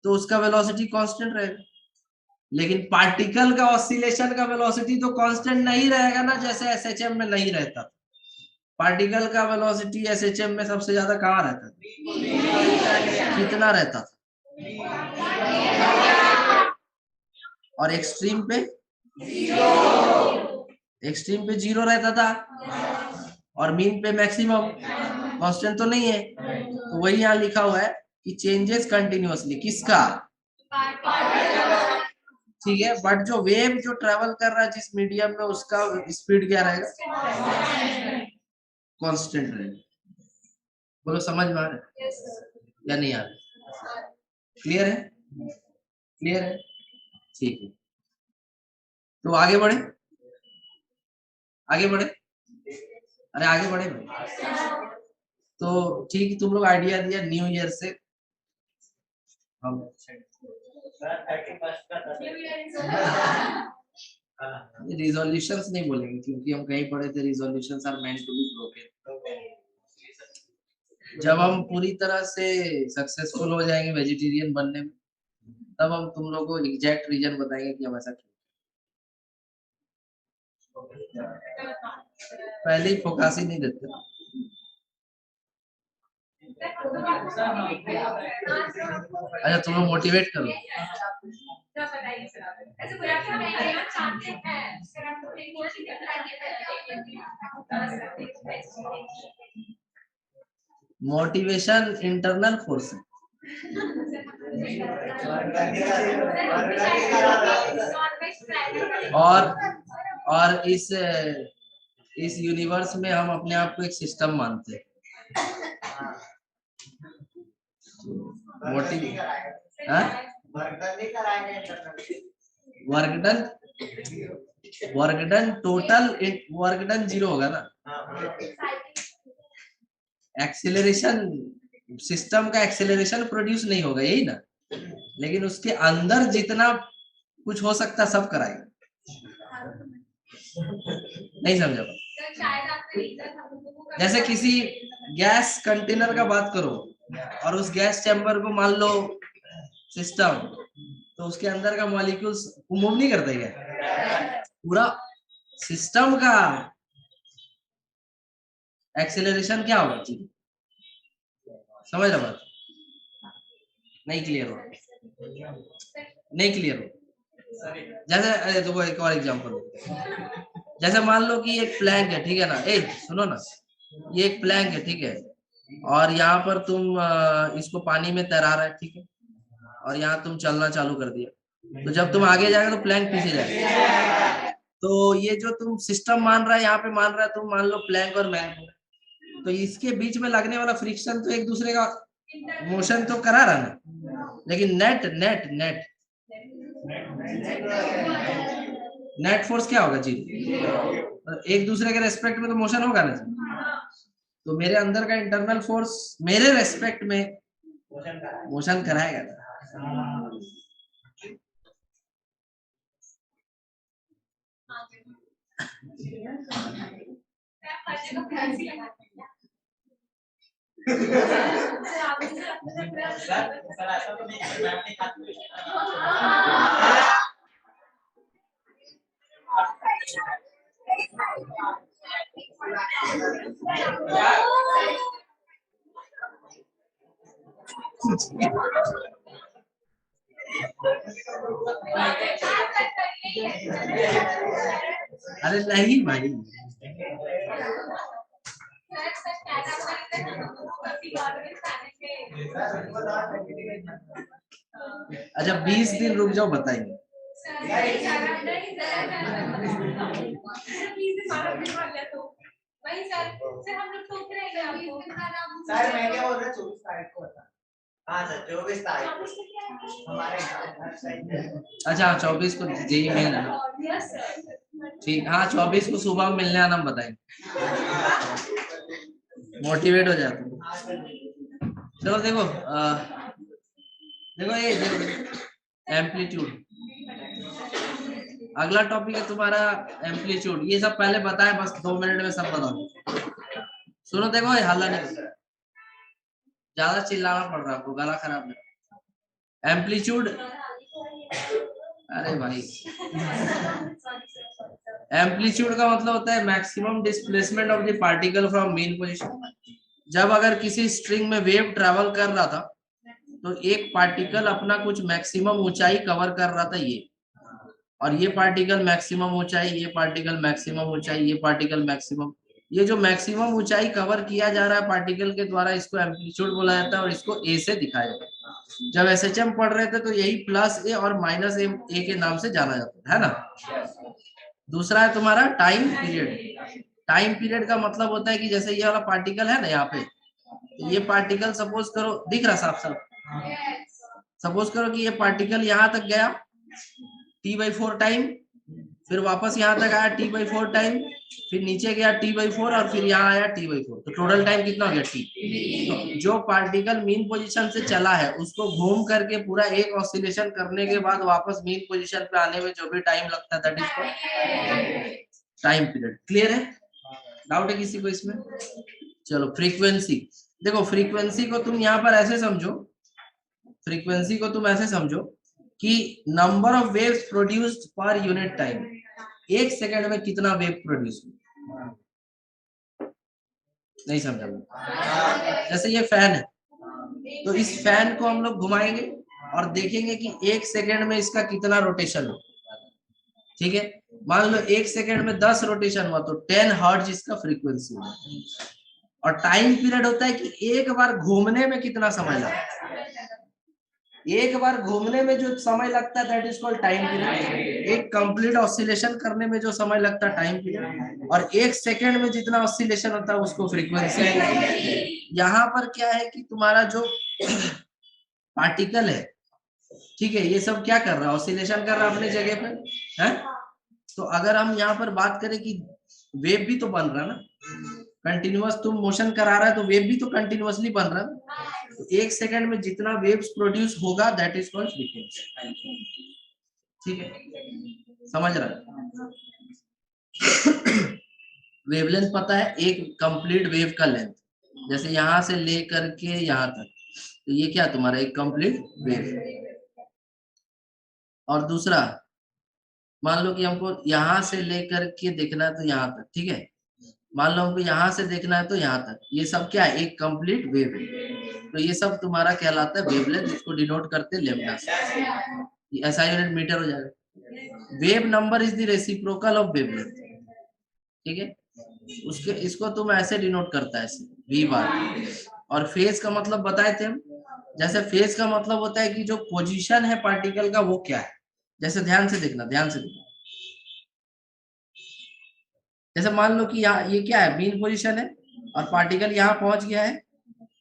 तो उसका वेलोसिटी कांस्टेंट रहेगा, लेकिन पार्टिकल का ऑसिलेशन का वेलोसिटी तो कांस्टेंट नहीं रहेगा ना, जैसे एसएचएम में नहीं रहता। पार्टिकल का वेलोसिटी एसएचएम में सबसे ज्यादा कहाँ रहता था? कितना रहता था? और एक्सट्रीम पे? एक्सट्रीम पे 0 रहता था और मीन पे मैक्सिमम। कांस्टेंट तो नहीं है, तो वही यहाँ लिखा हुआ है कि चेंजेस कंटिन्यूअसली। किसका? ठीक है, बट जो वेव जो ट्रेवल कर रहा है जिस मीडियम में, उसका स्पीड क्या रहेगा? कांस्टेंट रहेगा। बोलो समझ में आ रहा है या नहीं आ रहा? क्लियर है? क्लियर है? ठीक है, तो आगे बढ़े, आगे बढ़े, अरे आगे बढ़े भाई। तो ठीक, तुम लोग आइडिया दिया न्यू ईयर से हम रिजोल्यूशंस नहीं बोलेंगे, क्योंकि हम कहीं पढ़े थे resolutions are meant to be broken. जब हम पूरी तरह से सक्सेसफुल हो जाएंगे वेजिटेरियन बनने में, तब हम तुम लोगों को एग्जैक्ट रीजन बताएंगे कि हम ऐसा क्यों। पहले ही फोकस ही नहीं देते। अच्छा, तुम लोग मोटिवेट करो। मोटिवेशन इंटरनल फोर्स है, और इस यूनिवर्स में हम अपने आप को एक सिस्टम मानते हैं। Work done total work done 0 होगा ना। एक्सेलरेशन, सिस्टम का एक्सेलरेशन प्रोड्यूस नहीं होगा, यही ना, लेकिन उसके अंदर जितना कुछ हो सकता सब कराएगा। नहीं समझा? जैसे किसी गैस कंटेनर का बात करो और उस गैस चैम्बर को मान लो सिस्टम, तो उसके अंदर का मॉलिक्यूल्स मूव नहीं करते क्या? पूरा सिस्टम का एक्सेलरेशन क्या होगा? समझ रहा बात? नहीं क्लियर हो? नहीं क्लियर हो? जैसे देखो एक और एग्जांपल, जैसे मान लो कि एक प्लैंक है, ठीक है ना, सुनो ना, ये एक प्लैंक है, ठीक है, और यहाँ पर तुम इसको पानी में तैरा रहा है, ठीक है, और यहाँ तुम चलना चालू कर दिया, तो जब तुम आगे जाएगा तो प्लैंक पीछे जाएगा। तो ये जो तुम सिस्टम मान रहा है, यहाँ पे मान रहा है, तुम मान लो प्लैंक और मैन, तो इसके बीच में लगने वाला फ्रिक्शन तो एक दूसरे का मोशन तो करा रहा ना, लेकिन net net net net force क्या होगा? 0। एक दूसरे के रेस्पेक्ट में तो मोशन होगा ना। तो मेरे अंदर का इंटरनल फोर्स मेरे रेस्पेक्ट में मोशन कराएगा ना। अरे नहीं भाई, अच्छा 20 दिन रुक जाओ, बताएंगे। सर मैं क्या बोल रहा, 24 तारीख को बता। हाँ सर 24 तारीख हमारे अच्छा 24 को जेई मेन है, ठीक। हाँ 24 को सुबह में मिलने आना, हम बताएंगे, मोटिवेट हो जाते। चलो देखो, देखो ये एम्पलीट्यूड, अगला टॉपिक है तुम्हारा एम्पलीट्यूड। ये सब पहले बताए, बस 2 मिनट में सब बता दो। सुनो देखो, ये हल्ला नहीं, ज्यादा चिल्लाना पड़ रहा है आपको, गला खराब है। एम्पलीट्यूड, अरे भाई एम्पलीट्यूड का मतलब होता है maximum displacement of the particle from main position. जब अगर किसी स्ट्रिंग में वेव ट्रेवल कर रहा था तो एक पार्टिकल अपना कुछ मैक्सिमम ऊंचाई कवर कर रहा था ये, और ये पार्टिकल मैक्सिमम ऊंचाई, ये पार्टिकल मैक्सिमम ऊंचाई, ये पार्टिकल मैक्सिमम, ये जो मैक्सिमम ऊंचाई कवर किया जा रहा है पार्टिकल के द्वारा, इसको एम्पलीट्यूड बोला जाता है और इसको ए से दिखाया जाता है। जब एसएचएम पढ़ रहे थे तो यही प्लस ए और माइनस ए के नाम से जाना जाता है ना। दूसरा है तुम्हारा टाइम पीरियड। टाइम पीरियड का मतलब होता है कि जैसे ये वाला पार्टिकल है ना यहाँ पे, तो ये पार्टिकल सपोज करो, दिख रहा साफ साफ, सपोज करो कि ये पार्टिकल यहाँ तक गया t/4 टाइम, फिर वापस यहाँ तक आया t/4 टाइम, फिर नीचे गया t/4 और फिर यहाँ आया t/4, तो टोटल टाइम कितना हो गया t। तो जो पार्टिकल मीन पोजीशन से चला है उसको घूम करके पूरा एक ऑसिलेशन करने के बाद वापस मीन पोजीशन पे आने में जो भी टाइम लगता है that is time period. Clear है? डाउट है किसी को इसमें? चलो फ्रीक्वेंसी देखो, फ्रीक्वेंसी को तुम यहाँ पर ऐसे समझो, फ्रीक्वेंसी को तुम ऐसे समझो कि number of waves produced per unit time, एक सेकंड में कितना वेव प्रोड्यूस हुआ। नहीं समझा? जैसे ये फैन है, तो इस फैन को हम लोग घुमाएंगे और देखेंगे कि एक सेकंड में इसका कितना रोटेशन हो। ठीक है, मान लो एक सेकंड में 10 रोटेशन हुआ तो 10 हर्ट्ज इसका फ्रीक्वेंसी हुआ। और टाइम पीरियड होता है कि एक बार घूमने में कितना समय लगता है, एक बार घूमने में जो समय लगता है that is called time period. एक कंप्लीट ऑसिलेशन करने में जो समय लगता है टाइम पीरियड, और एक सेकंड में जितना ऑसिलेशन होता है उसको फ्रीक्वेंसी। यहाँ पर क्या है कि तुम्हारा जो पार्टिकल है, ठीक है, ये सब क्या कर रहा है, ऑसिलेशन कर रहा है अपने जगह पे है। तो अगर हम यहाँ पर बात करें कि वेव भी तो बन रहा है ना, कंटिन्यूअस तुम मोशन करा रहा है तो वेव भी तो कंटिन्यूअसली बन रहा है। तो एक सेकंड में जितना वेव्स प्रोड्यूस होगा दैट इज कॉल्ड फ्रीक्वेंसी। ठीक है, समझ रहा है? वेवलेंथ पता है, एक कंप्लीट वेव का लेंथ, जैसे यहां से लेकर के यहां तक, तो ये क्या तुम्हारा एक कंप्लीट वेव। और दूसरा मान लो कि हमको यहां से लेकर के देखना है तो यहाँ तक, ठीक है, मान लो हमको यहाँ से देखना है तो यहाँ तक, ये सब क्या है, एक कंप्लीट वेव है। तो ये सब तुम्हारा कहलाता है वेवलेंथ, जिसको डिनोट करते हैं लैम्डा से। ऐसा यूनिट मीटर हो जाएगा। Wave number is the reciprocal of wavelength. ठीक है, उसके इसको तुम ऐसे डिनोट करता है, ऐसे v बार। और फेज का मतलब बताए थे हम, जैसे फेज का मतलब होता है कि जो पोजीशन है पार्टिकल का वो क्या है। जैसे ध्यान से देखना, ध्यान से देखना, जैसे मान लो कि यहाँ ये क्या है, मीन पोजीशन है और पार्टिकल यहाँ पहुंच गया है।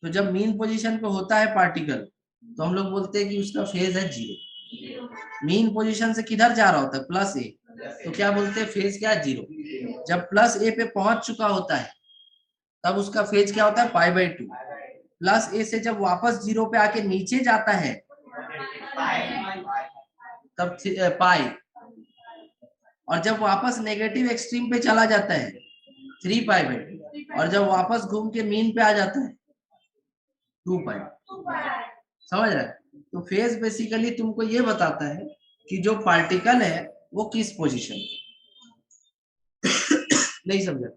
तो जब मीन पोजीशन पे होता है पार्टिकल तो हम लोग बोलते हैं कि उसका फेज है 0। मीन पोजीशन से किधर जा रहा होता है, प्लस ए, तो क्या बोलते हैं, फेज क्या है, 0। जब प्लस ए पे पहुंच चुका होता है तब उसका फेज क्या होता है, π/2। प्लस ए से जब वापस 0 पे आके नीचे जाता है तब पाई, और जब वापस नेगेटिव एक्सट्रीम पे चला जाता है 3π/2, और जब वापस घूम के मीन पे आ जाता है 2π। समझ रहा है? तो फेज बेसिकली तुमको ये बताता है कि जो पार्टिकल है वो किस पोजीशन में। नहीं समझा?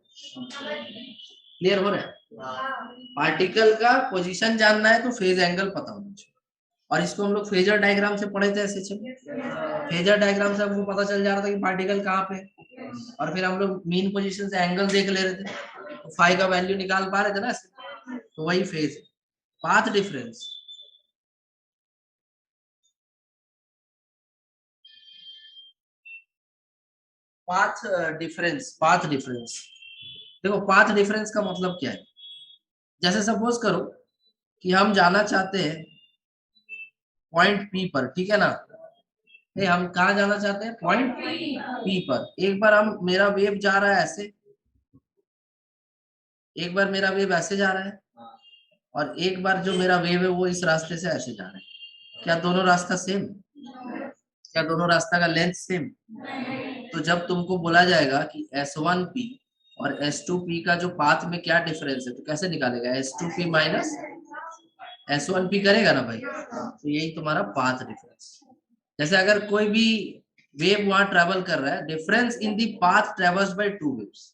क्लियर हो रहा है? पार्टिकल का पोजीशन जानना है तो फेज एंगल पता होना चाहिए। और इसको हम लोग फेजर डायग्राम से पढ़े थे ऐसे। फेजर डायग्राम से हमको पता चल जा रहा था कि पार्टिकल कहाँ पे, और फिर हम लोग मीन पोजीशन से एंगल देख ले रहे थे, तो फाई का वैल्यू निकाल पा रहे थे ना, तो वही फेज है। Path difference, path difference, path difference देखो, पाथ डिफरेंस का मतलब क्या है। जैसे सपोज करो कि हम जाना चाहते हैं पॉइंट पी पर, ठीक है ना, हम कहा जाना चाहते हैं, पॉइंट पी पर। एक बार हम मेरा वेव जा रहा है ऐसे, एक बार मेरा वेव ऐसे जा रहा है, और एक बार जो मेरा वेव है वो इस रास्ते से ऐसे जा रहा है। क्या दोनों रास्ता सेम? क्या दोनों रास्ता का लेंथ सेम? तो जब तुमको बोला जाएगा कि S1P और S2P का जो पाथ में क्या डिफरेंस है, तो कैसे निकालेगा, S2P माइनस S1P करेगा ना भाई। तो यही तुम्हारा पाथ डिफरेंस। जैसे अगर कोई भी वेव वहां ट्रेवल कर रहा है, difference in the path traversed by two waves.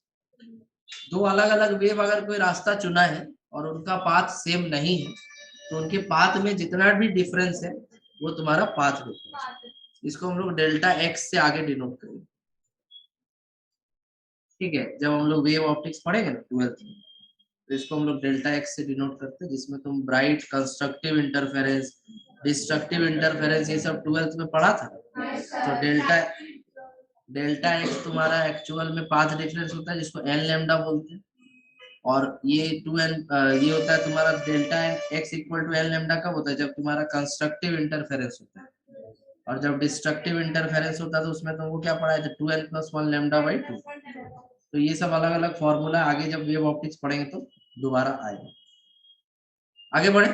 दो अलग अलग वेव अगर कोई रास्ता चुना है और उनका पाथ सेम नहीं है तो उनके पाथ में जितना भी डिफरेंस है वो तुम्हारा पाथ डिफरेंस। इसको हम लोग डेल्टा एक्स से आगे डिनोट करेंगे, ठीक है। जब हम लोग वेव ऑप्टिक्स पढ़ेंगे ना 12th में, तो इसको हम लोग डेल्टा एक्स से डिनोट करते हैं, जिसमें तुम bright, constructive interference, destructive interference ये सब 12th में पढ़ा था। तो डेल्टा एक्स तुम्हारा एक्चुअल में पाथ डिफरेंस होता है जिसको एन लैम्डा बोलते हैं, और ये 2n ये होता है तुम्हारा delta X equal to N lambda कब होता है, जब तुम्हारा कंस्ट्रक्टिव इंटरफेरेंस होता है, और जब डिस्ट्रक्टिव इंटरफेरेंस होता है तो उसमें तुमको क्या पढ़ा है, 2n + 1 लैम्डा बाई 2। तो ये सब अलग अलग फॉर्मूला आगे जब वेव ऑप्टिक्स पढ़ेंगे तो दोबारा आएगा। आगे बढ़े,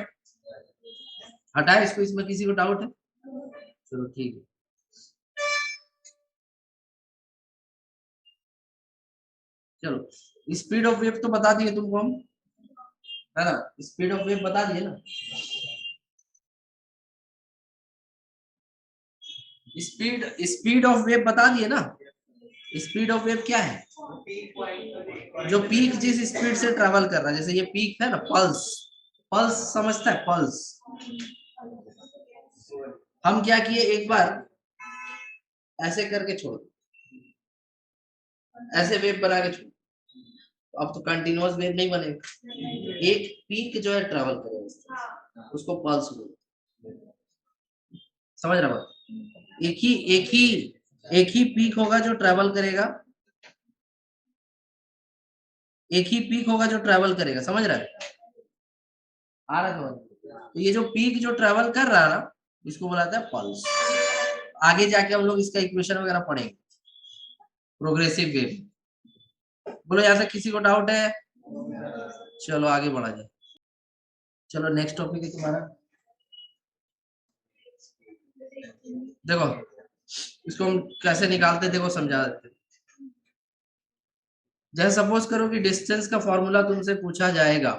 हटाए इसको, इसमें किसी को डाउट है? चलो ठीक है। चलो स्पीड ऑफ वेव तो बता दिए तुमको हम, है ना, स्पीड ऑफ वेव बता दिए ना। स्पीड ऑफ वेव बता दिए ना। स्पीड ऑफ वेव क्या है, जो पीक जिस स्पीड से ट्रेवल कर रहा है, जैसे ये पीक है ना, पल्स, पल्स समझता है, पल्स। हम क्या किए, एक बार ऐसे करके छोड़, ऐसे वेव बना के छोड़, अब तो कंटिन्यूअस वेव नहीं बनेगा, एक पीक जो है ट्रेवल करेगा, उसको पल्स बोलते हैं। समझ रहा बात? एक ही पीक होगा जो ट्रेवल करेगा, एक ही पीक होगा जो ट्रेवल करेगा, समझ रहा है? आ रहा है? तो ये जो पीक जो ट्रेवल कर रहा है ना, इसको बुलाते हैं पल्स। आगे जाके हम लोग इसका इक्वेशन वगैरह पढ़ेंगे, प्रोग्रेसिव वेव। बोलो यहाँ से किसी को डाउट है? चलो आगे बढ़ा जाए। चलो नेक्स्ट टॉपिक है तुम्हारा, देखो इसको हम कैसे निकालते, देखो समझा देते। जैसे सपोज करो कि डिस्टेंस का फॉर्मूला तुमसे पूछा जाएगा,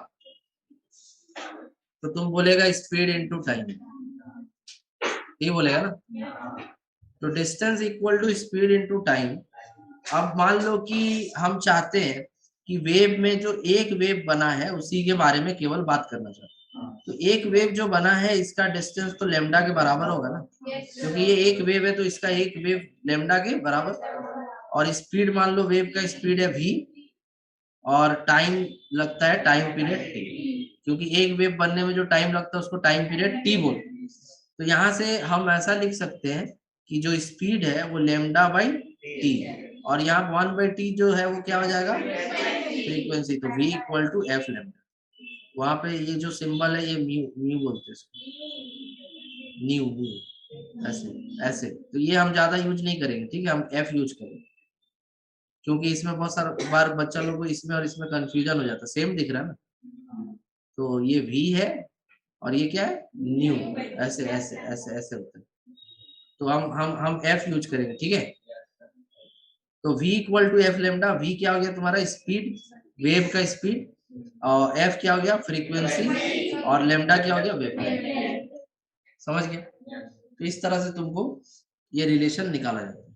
तो तुम बोलेगा स्पीड इनटू टाइम, ये बोलेगा ना। तो distance equal to speed into time. अब मान लो कि हम चाहते हैं कि वेव में जो एक वेव बना है उसी के बारे में केवल बात करना चाहते हैं, तो एक वेव जो बना है इसका डिस्टेंस तो लेमडा के बराबर होगा ना, क्योंकि ये एक वेव है तो इसका एक वेव लेमडा के बराबर। और स्पीड मान लो वेव का स्पीड है v, और टाइम लगता है टाइम पीरियड t, क्योंकि एक वेव बनने में जो टाइम लगता है उसको टाइम पीरियड t बोलते हैं। तो यहाँ से हम ऐसा लिख सकते हैं कि जो स्पीड है वो लेमडा बाई टी, और यहाँ 1/t जो है वो क्या हो जाएगा, फ्रीक्वेंसी। तो v equal to F lambda. वहां पे ये जो सिंबल है ये म्यू म्यू बोलते हैं, न्यू म्यू, ऐसे ऐसे। तो ये हम ज्यादा यूज नहीं करेंगे, ठीक है, हम f यूज करेंगे, क्योंकि इसमें बहुत सारा बार बच्चा लोगों को इसमें और इसमें कंफ्यूजन हो जाता है, सेम दिख रहा है ना। तो ये v है और ये क्या है, न्यू, ऐसे ऐसे ऐसे ऐसे होता है। तो हम f यूज करेंगे, ठीक है। तो v equal to F lambda, v क्या हो गया तुम्हारा स्पीड, वेव का स्पीड, और f क्या हो गया फ्रीक्वेंसी, और लेमडा क्या हो गया वेव। समझ गया? तो इस तरह से तुमको ये रिलेशन निकाला जाता है।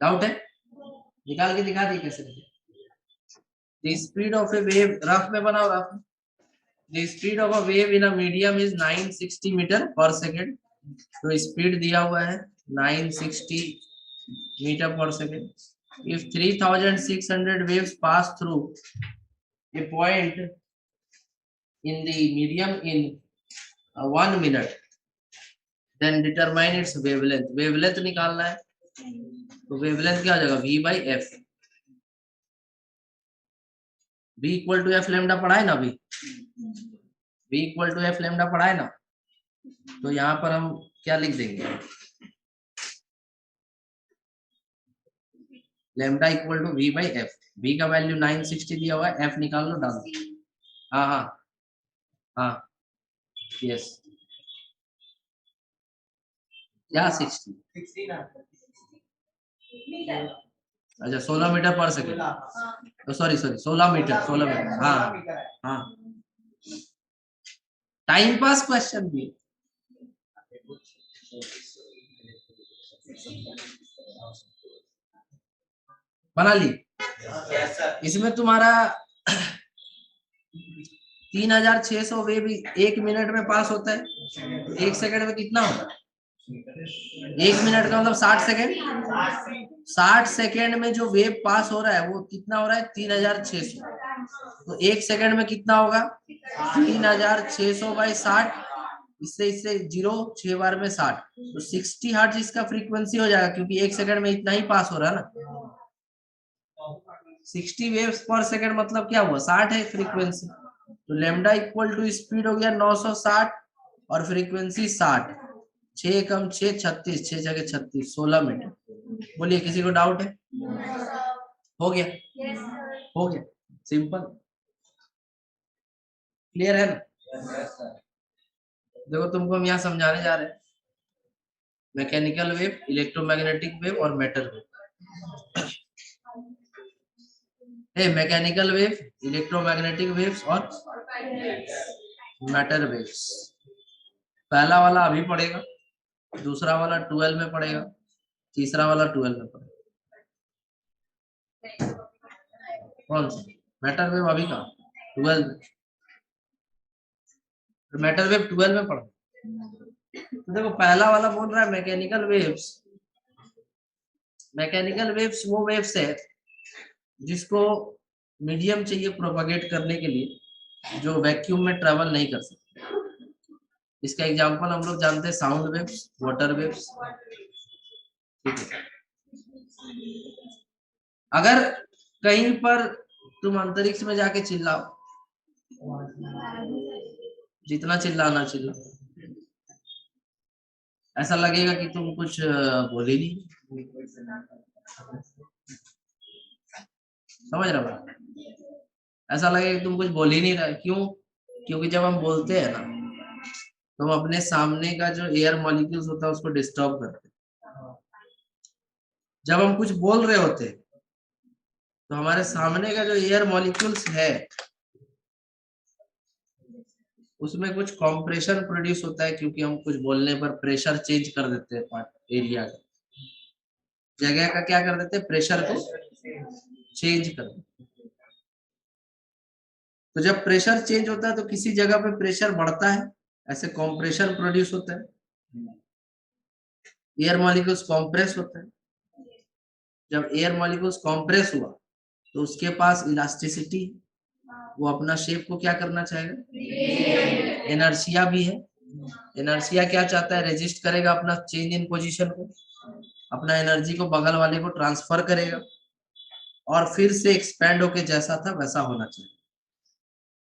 डाउट है? निकाल के दिखा दी कैसे। The speed of a wave, rough में बनाओ, रफ में। The speed of a wave in a medium is 960 metre per second. तो स्पीड दिया हुआ है 960 metre per second. If 3600 waves pass through a point in the medium in 1 minute, then determine its wavelength. wavelength निकालना है, तो wavelength क्या हो जाएगा, v by f। v equal to F lambda पढ़ा है ना अभी, v equal to F lambda पढ़ा है ना। तो यहाँ पर हम क्या लिख देंगे, lambda equal to v by F. v का वैल्यू 960 दिया हुआ है, f निकाल लो, डाल दो। हाँ हाँ हाँ, यस, क्या 60, अच्छा 16 metre per second, sorry 16 metre, 16 metre, हाँ हाँ। टाइम पास क्वेश्चन भी, बना ली। Yes sir. इसमें तुम्हारा 3600 वेव 1 मिनट में पास होता है। 1 सेकंड में कितना होगा? 1 मिनट का मतलब 60 सेकंड। 60 सेकंड में जो वेव पास हो रहा है वो कितना हो रहा है? 3600। तो 1 सेकंड में कितना होगा? 3600 बाई 60। इससे इससे 0 6 बार में 60, तो 60 हर्ट्ज इसका फ्रीक्वेंसी हो जाएगा, क्योंकि 1 सेकंड में इतना ही पास हो रहा है ना। 60 वेव्स पर सेकंड मतलब क्या हुआ? 60 है फ्रीक्वेंसी। तो लेमडा इक्वल टू स्पीड हो गया 960 और फ्रीक्वेंसी 60। 6 कम 6 36, 6 जगह 36, 16 मिनट। बोलिए, किसी को डाउट है? हो गया? हो गया, सिंपल, क्लियर है ना? देखो तुमको हम यहाँ समझाने जा रहे हैं मैकेनिकल वेव, इलेक्ट्रोमैग्नेटिक वेव और matter wave. Mechanical wave, electromagnetic waves और मैटर वेव्स। पहला वाला अभी पढ़ेगा, दूसरा वाला 12 में पढ़ेगा, तीसरा वाला 12 में पढ़ेगा। कौन सा? मैटर वेव अभी का 12 में। तो मैटर वेव 12 में पढ़ो। तो देखो पहला वाला बोल रहा है मैकेनिकल वेव्स। मैकेनिकल वेव्स वो वेव्स है जिसको मीडियम चाहिए प्रोपगेट करने के लिए, जो वैक्यूम में ट्रेवल नहीं कर सकते। इसका एग्जांपल हम लोग जानते हैं साउंड वेव्स, वाटर वेव्स। ठीक है, अगर कहीं पर तुम अंतरिक्ष में जाके चिल्लाओ, जितना चिल्लाना चिल्लाओ, ऐसा लगेगा कि तुम कुछ बोले नहीं। समझ रहे हो? ऐसा लगेगा कि तुम कुछ बोल ही नहीं रहे। क्यों? क्योंकि जब हम बोलते हैं ना, तो हम अपने सामने का जो एयर मॉलिक्यूल्स होता है उसको डिस्टर्ब करते हैं। जब हम कुछ बोल रहे होते हैं तो हमारे सामने का जो एयर मॉलिक्यूल्स है उसमें कुछ कॉम्प्रेशन प्रोड्यूस होता है, क्योंकि हम कुछ बोलने पर प्रेशर चेंज कर देते हैं, पार्ट एरिया का, जगह का क्या कर देते हैं? प्रेशर को चेंज कर देते हैं। तो जब प्रेशर चेंज होता है तो किसी जगह पे प्रेशर बढ़ता है, ऐसे कॉम्प्रेशन प्रोड्यूस होता है, एयर मॉलिक्यूल्स कॉम्प्रेस होता है। जब एयर मॉलिक्यूल्स कॉम्प्रेस हुआ तो उसके पास इलास्टिसिटी, वो अपना शेप को क्या करना चाहेगा? इनर्शिया भी है। इनर्शिया क्या चाहता है? रेजिस्ट करेगा अपना चेंज इन पोजीशन को, अपना एनर्जी को बगल वाले को ट्रांसफर करेगा और फिर से एक्सपैंड होके जैसा था वैसा होना चाहिए।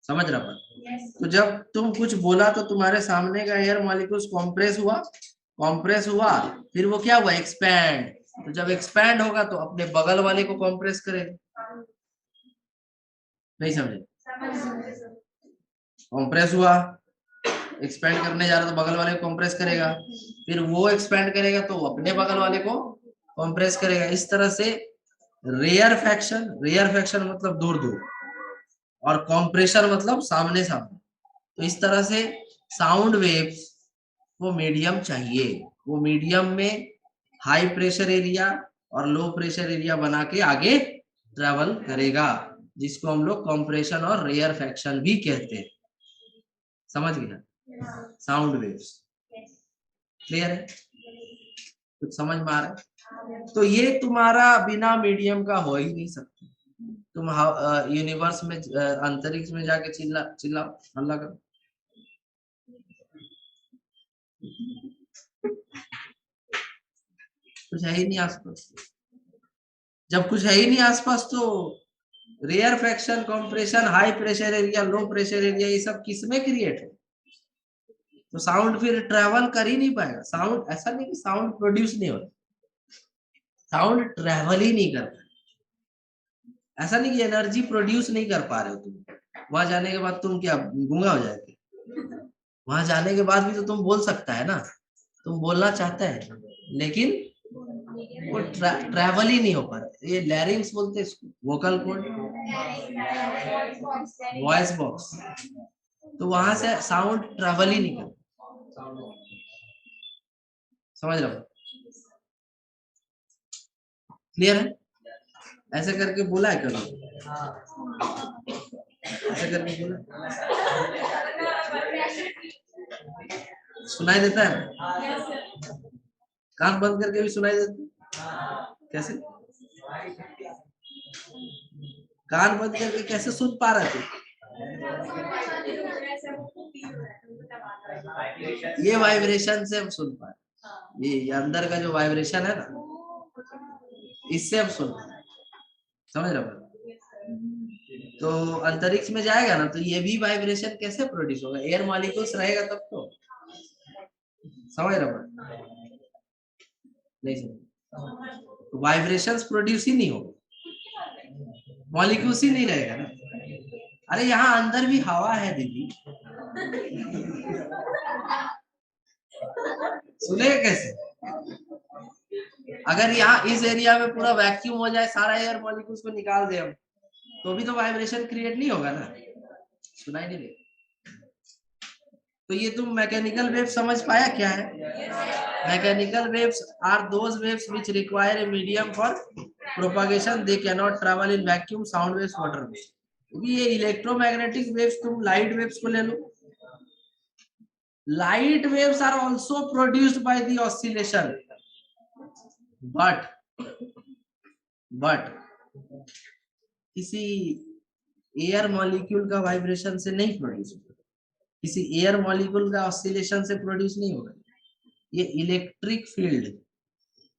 समझ रहा बात? तो जब तुम कुछ बोला तो तुम्हारे सामने का एयर मॉलिक्यूल्स कॉम्प्रेस हुआ, फिर वो क्या हुआ? एक्सपैंड। तो जब एक्सपैंड होगा तो अपने बगल वाले को कॉम्प्रेस करेगा। नहीं समझे? कॉम्प्रेस हुआ, एक्सपैंड करने जा रहा तो बगल वाले को कॉम्प्रेस करेगा, फिर वो एक्सपैंड करेगा तो अपने बगल वाले को कॉम्प्रेस करेगा। इस तरह से रेयर फैक्शन मतलब दूर दूर, और कॉम्प्रेशन मतलब सामने सामने। तो इस तरह से साउंड वेव्स वो मीडियम चाहिए, वो मीडियम में हाई प्रेशर एरिया और लो प्रेशर एरिया बना के आगे ट्रेवल करेगा, जिसको हम लोग कॉम्प्रेशन और रेयर फैक्शन भी कहते हैं। समझ गया? साउंड वेव्स क्लियर है? कुछ समझ में आ रहा है? तो ये तुम्हारा बिना मीडियम का हो ही नहीं सकता। तुम यूनिवर्स में अंतरिक्ष में जाके चिल्ला हल्ला करो, कुछ है ही नहीं आसपास। जब कुछ है ही नहीं आसपास तो rarefaction, compression, high pressure area, low pressure area, ये सब किसमें क्रिएट है? तो साउंड फिर ट्रेवल कर ही नहीं पाएगा। साउंड ऐसा नहीं कि साउंड प्रोड्यूस नहीं हो रहा, साउंड ट्रेवल ही नहीं कर रहा। ऐसा नहीं कि एनर्जी प्रोड्यूस नहीं कर पा रहे हो तुम, वहां जाने के बाद तुम क्या गूंगा हो जाएगे? वहां जाने के बाद भी तो तुम बोल सकता है ना, तुम बोलना चाहता है, लेकिन वो ट्रैवल ही नहीं हो पा रहा। ये लैरिंग्स बोलते हैं इसको, वोकल कॉर्ड, वॉइस बॉक्स। तो वहां से साउंड ट्रैवल ही नहीं कर, समझ रहे हो? क्लियर है? ऐसे करके बोला है कभी? ऐसे करके बोला? सुनाई देता है? कान बंद करके भी सुनाई देता है? कैसे? कान बंद करके कैसे सुन पा रहे थे? ये वाइब्रेशन से हम सुन पाए, ये अंदर का जो वाइब्रेशन है ना, इससे हम सुन पाए। समझ रहे हो? तो अंतरिक्ष में जाएगा ना, तो ये भी वाइब्रेशन कैसे प्रोड्यूस होगा? एयर मॉलिक्यूल्स रहेगा तब तो। समझ रहे हो? नहीं समझ? वाइब्रेशंस प्रोड्यूस ही नहीं होगा, मॉलिक्यूल्स ही नहीं रहेगा ना। अरे यहाँ अंदर भी हवा है दीदी, सुनेगा कैसे? अगर यहाँ इस एरिया में पूरा वैक्यूम हो जाए, सारा एयर मॉलिक्यूल्स को निकाल दे हम, तो भी तो वाइब्रेशन क्रिएट नहीं होगा ना, सुनाई नहीं देगा। तो ये तुम मैकेनिकल वेव समझ पाया क्या है? Mechanical waves are those waves which require a medium for propagation, they can not travel in vacuum, sound waves, water waves. ये इलेक्ट्रोमैग्नेटिक वेव्स, तुम लाइट वेव्स को ले लो, light waves are also produced by the oscillation, but किसी air molecule का vibration से नहीं produce होगा, किसी एयर मॉलिक्यूल का ऑसिलेशन से प्रोड्यूस नहीं होगा। ये इलेक्ट्रिक फील्ड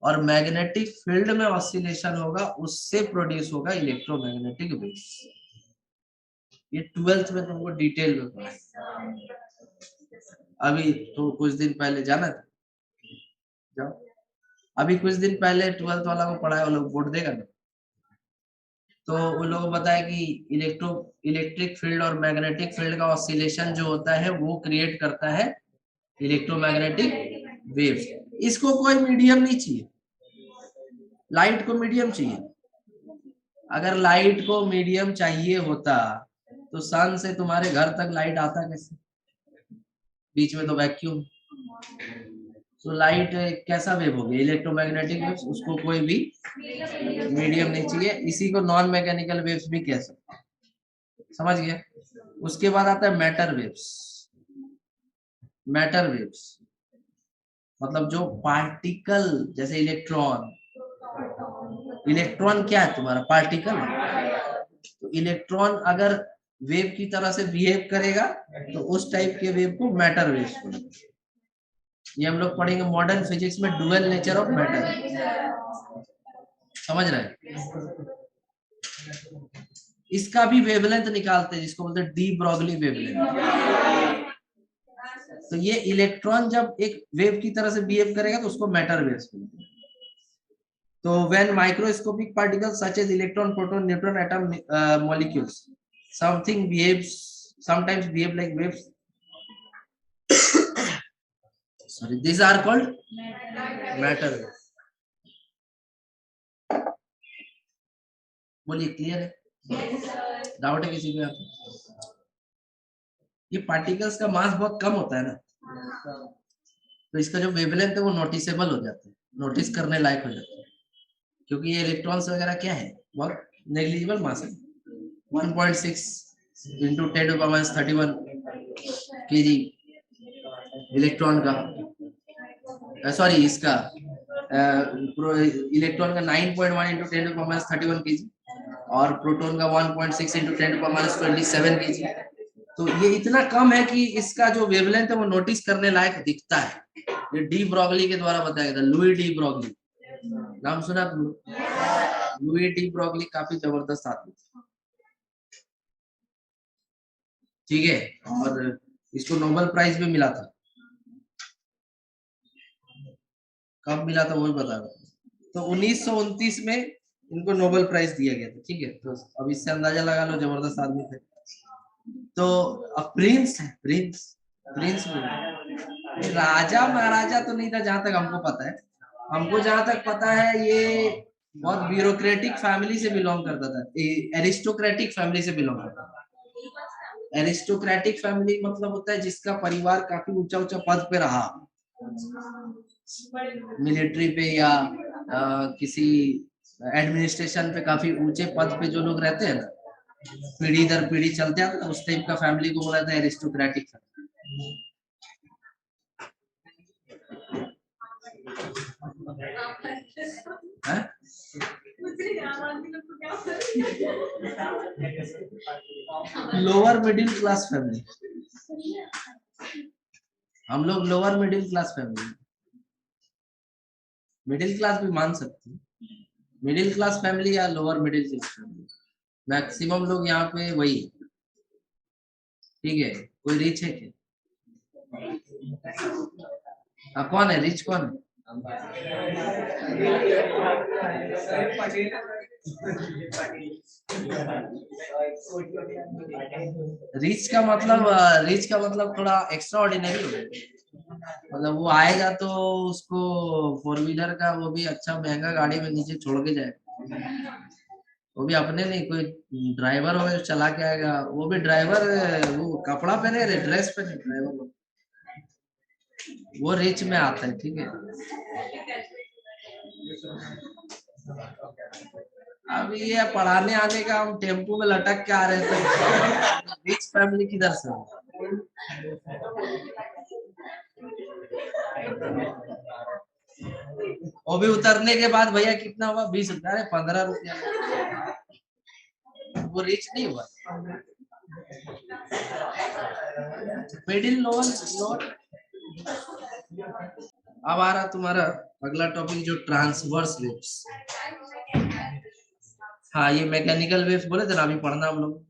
और मैग्नेटिक फील्ड में ऑसिलेशन होगा, उससे प्रोड्यूस होगा इलेक्ट्रोमैग्नेटिक वेव्स। ये 12th में तुमको डिटेल में पढ़ा। अभी तो कुछ दिन पहले जाना था, जाओ, अभी कुछ दिन पहले 12th वाला को पढ़ाया, वो लोग बोर्ड देगा ना, तो उन लोगों को बताया कि इलेक्ट्रिक फील्ड और मैग्नेटिक फील्ड का ऑसिलेशन जो होता है वो क्रिएट करता है इलेक्ट्रोमैग्नेटिक वेव्स। इसको कोई मीडियम नहीं चाहिए, लाइट को मीडियम चाहिए। अगर लाइट को मीडियम चाहिए होता तो सन से तुम्हारे घर तक लाइट आता कैसे? बीच में तो वैक्यूम। तो लाइट कैसा वेव होगी? इलेक्ट्रोमैग्नेटिक वेव्स, उसको कोई भी मीडियम नहीं चाहिए। इसी को नॉन मैकेनिकल वेव्स भी कह सकते हैं, समझ गए? उसके बाद आता है मैटर वेव्स। मैटर वेव्स मतलब जो पार्टिकल, जैसे इलेक्ट्रॉन, इलेक्ट्रॉन क्या है तुम्हारा? पार्टिकल। तो इलेक्ट्रॉन अगर वेव की तरह से बिहेव करेगा तो उस टाइप के वेव को मैटर वेव्स बोलते हैं। ये हम लोग पढ़ेंगे मॉडर्न फिजिक्स में, डुअल नेचर ऑफ मैटर। समझ रहे हैं? इसका भी वेवलेंथ निकालते हैं, जिसको बोलते हैं डी ब्रॉगली वेवलेंथ। तो ये इलेक्ट्रॉन जब एक वेव की तरह से बिहेव करेगा तो उसको मैटर वेव्स बोलते हैं। तो when microscopic particles such as electron, proton, neutron, atom, molecules, sometimes behave like waves. Sorry, these are called matter waves. बोलिए, क्लियर है? डाउट है किसी को? ये पार्टिकल्स का मास बहुत कम होता है ना, तो इसका जो वेवलेंथ है वो नोटिसेबल हो जाता है, नोटिस करने लायक हो जाता है, क्योंकि ये इलेक्ट्रॉन्स वगैरह क्या है, बहुत नेग्लिजिबल मास है। 1.6 into 10 to the minus 31 kg electron का, सॉरी इसका इलेक्ट्रॉन का 9.1 into 10 to the minus 31 kg और प्रोटॉन का 1.6 into 10 to the minus 27 kg। तो ये इतना कम है कि इसका जो वेवलेंथ है वो नोटिस करने लायक दिखता है। ये डी ब्रॉगली के द्वारा बताया गया था, लुई डी ब्रॉगली, नाम सुना तुमने? लुई डी ब्रॉगली काफी जबरदस्त आदमी, ठीक है, और इसको नोबेल प्राइज भी मिला था। कब मिला था वो भी बता रहा। तो 1929 में इनको नोबेल प्राइज दिया गया था, ठीक है। तो अब इससे अंदाजा लगा लो, जबरदस्त आदमी थे। तो अब प्रिंस है, प्रिंस राजा महाराजा तो नहीं था जहां तक हमको पता है। हमको जहां तक पता है ये बहुत ब्यूरोक्रेटिक फैमिली से बिलोंग करता था, एरिस्टोक्रेटिक फैमिली से बिलोंग करता था। एरिस्टोक्रेटिक फैमिली मतलब होता है जिसका परिवार काफी ऊंचा ऊंचा पद पे रहा, मिलिट्री पे या किसी एडमिनिस्ट्रेशन पे काफी ऊंचे पद पे जो लोग रहते हैं ना, पीढ़ी दर पीढ़ी चलते हैं ना, उस टाइप का फैमिली को बोला जाता है aristocratic family. Lower middle class family, हम लोग lower middle class family, middle class भी मान सकते हैं, मिडिल क्लास फैमिली या lower middle class family, maximum लोग यहाँ पे वही, ठीक है। कोई रिच है क्या? कौन है रिच, कौन है? रिच का मतलब थोड़ा एक्स्ट्रा ऑर्डिनरी हो, मतलब वो आएगा तो उसको फोर व्हीलर का वो भी अच्छा महंगा गाड़ी में नीचे छोड़ के जाएगा, वो भी अपने नहीं, कोई ड्राइवर होगा जो चला के आएगा, वो भी ड्राइवर, वो कपड़ा पहने रहे, ड्रेस पहने ड्राइवर, वो रिच में आता है, ठीक है। अभी ये पढ़ाने आने का, हम टेम्पो में लटक के आ रहे थे, रिच फैमिली किधर से? वो भी उतरने के बाद भैया कितना हुआ, 20 रुपया, अरे 15 रुपया, वो रिच नहीं हुआ। Middle lower. अब आ रहा तुम्हारा अगला टॉपिक जो ट्रांसवर्स वेव्स। हाँ, ये मैकेनिकल वेव्स बोले थे ना, अभी पढ़ना हम लोग।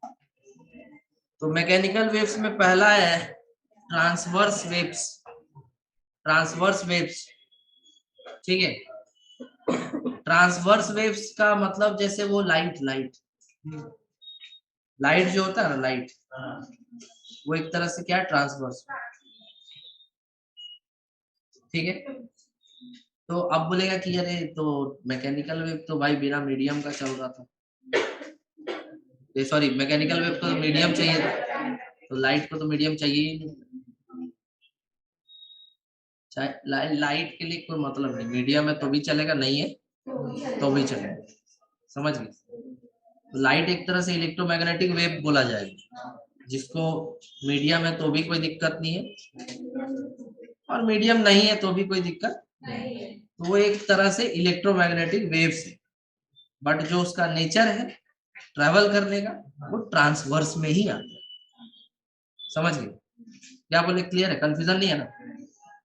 तो मैकेनिकल वेव्स में पहला है ट्रांसवर्स वेव्स, ट्रांसवर्स वेव्स, ठीक है। ट्रांसवर्स वेव्स का मतलब जैसे वो लाइट जो होता है ना, लाइट, वो एक तरह से क्या है, ट्रांसवर्स, ठीक है। तो अब बोलेगा कि अरे तो मैकेनिकल वेव तो भाई बिना मीडियम का चल रहा था, सॉरी मैकेनिकल वेव को तो मीडियम चाहिए था, तो लाइट को तो मीडियम चाहिए ही नहीं, चाहे लाइट के लिए कोई मतलब नहीं, मीडियम है तो भी चलेगा, नहीं है तो भी चलेगा, समझ गए। तो लाइट एक तरह से इलेक्ट्रोमैग्नेटिक वेव बोला जाएगा, जिसको मीडियम है तो भी कोई दिक्कत नहीं है, और मीडियम नहीं है तो भी कोई दिक्कत नहीं है, तो वो एक तरह से इलेक्ट्रोमैग्नेटिक वेव्स है, बट जो उसका नेचर है ट्रैवल करने का, वो ट्रांसवर्स में ही आता है, समझ गए क्या बोले, क्लियर है, कंफ्यूजन नहीं है ना।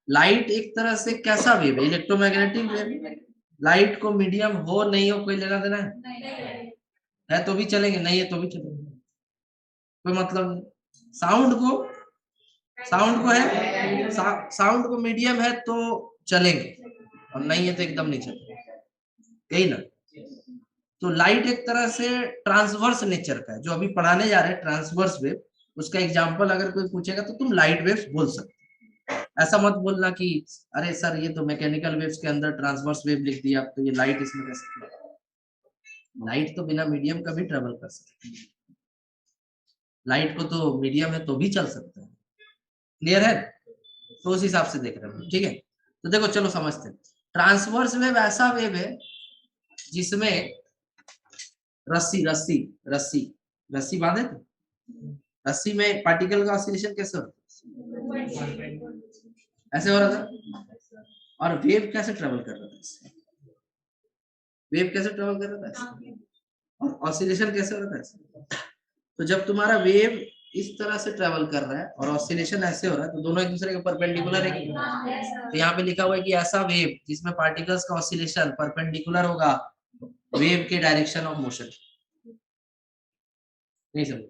लाइट एक तरह से कैसा वेव है, इलेक्ट्रोमैग्नेटिक वेव, लाइट को मीडियम हो नहीं हो कोई लेना देना है तो भी चलेंगे, नहीं है तो भी चलेंगे, कोई मतलब नहीं। साउंड को है, साउंड को मीडियम है तो चलेंगे, और नहीं है तो एकदम नहीं चलेंगे, यही ना। तो लाइट एक तरह से ट्रांसवर्स नेचर का है, जो अभी पढ़ाने जा रहे हैं ट्रांसवर्स वेव, उसका एग्जांपल अगर कोई पूछेगा तो तुम लाइट वेव्स बोल सकते हो, ऐसा मत बोलना कि अरे सर ये तो मैकेनिकल वेव्स के अंदर ट्रांसवर्स वेव लिख दिया, तो ये लाइट इसमें कैसे, लाइट तो बिना मीडियम का भी ट्रेवल कर सकती है, लाइट को तो मीडियम है तो भी चल सकता है, क्लियर है, तो उस हिसाब से देख रहे हैं, ठीक है। तो देखो चलो समझते हैं, ट्रांसवर्स वेव ऐसा वेव है जिसमें रस्सी रस्सी रस्सी रस्सी बांधे थे, रस्सी में पार्टिकल का ऑसिलेशन कैसे होता है, ऐसे हो रहा था, और वेव कैसे ट्रेवल कर रहा था, वेव कैसे ट्रेवल कर रहा था, और ऑसिलेशन कैसे हो रहा था। तो जब तुम्हारा वेव इस तरह से ट्रेवल कर रहा है और ऑसिलेशन ऐसे हो रहा है, तो दोनों एक दूसरे के परपेंडिकुलर है कि, तो यहाँ पे लिखा हुआ है कि ऐसा वेव जिसमें पार्टिकल्स का ऑसिलेशन परपेंडिकुलर होगा वेव के डायरेक्शन ऑफ मोशन, नहीं समझ,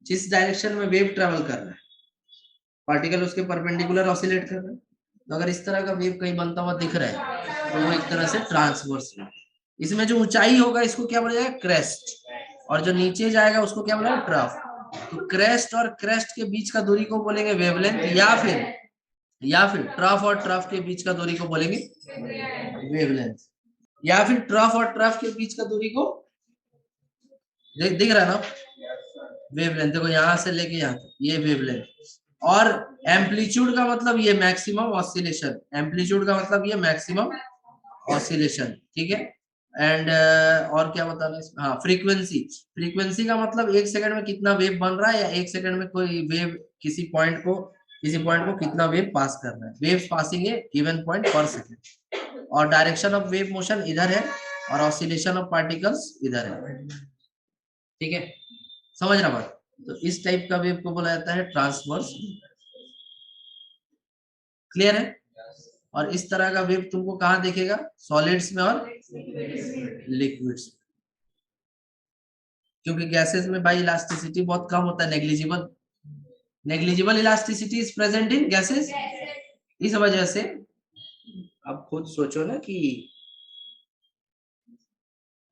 जिस डायरेक्शन में वेव ट्रेवल कर रहा है पार्टिकल उसके परपेंडिकुलर ऑसिलेट कर रहा है, तो अगर इस तरह का वेव कहीं बनता हुआ दिख रहा है तो वो एक तरह से ट्रांसवर्स वेव, इसमें जो ऊंचाई होगा इसको क्या बोला जाएगा, क्रेस्ट, और जो नीचे जाएगा उसको क्या बोला, ट्रफ। तो क्रेस्ट और क्रेस्ट के बीच का दूरी को बोलेंगे वेवलेंथ, या फिर ट्रफ और ट्रफ के बीच का दूरी को बोलेंगे वेवलेंथ, या फिर ट्रफ और ट्रफ के बीच का दूरी को दिख रहा है ना, वेवलेंथ, देखो यहां से लेके यहाँ तक ये वेवलेंथ, और एम्पलीट्यूड का मतलब ये मैक्सिमम ऑसिलेशन, एम्पलीट्यूड का मतलब ये मैक्सिमम ऑसिलेशन, ठीक है, एंड और क्या बताना है इसमें, हाँ फ्रीक्वेंसी। फ्रीक्वेंसी का मतलब एक सेकंड में कितना वेव बन रहा है, या एक सेकंड में कोई वेव किसी पॉइंट को कितना वेव पास कर रहा है, वेव्स पासिंग ए गिवन पॉइंट पर सेकंड। और डायरेक्शन ऑफ वेव मोशन इधर है, और ऑसिलेशन ऑफ पार्टिकल्स इधर है। ठीक है, समझ रहा बात। तो इस टाइप का वेव को बोला जाता है ट्रांसवर्स। क्लियर है। और इस तरह का वेव तुमको कहाँ देखेगा, सॉलिड्स में और लिक्विड्स। क्योंकि गैसेस में भाई इलास्टिसिटी बहुत कम होता है, negligible elasticity is present in gases. इस वजह से अब खुद सोचो ना कि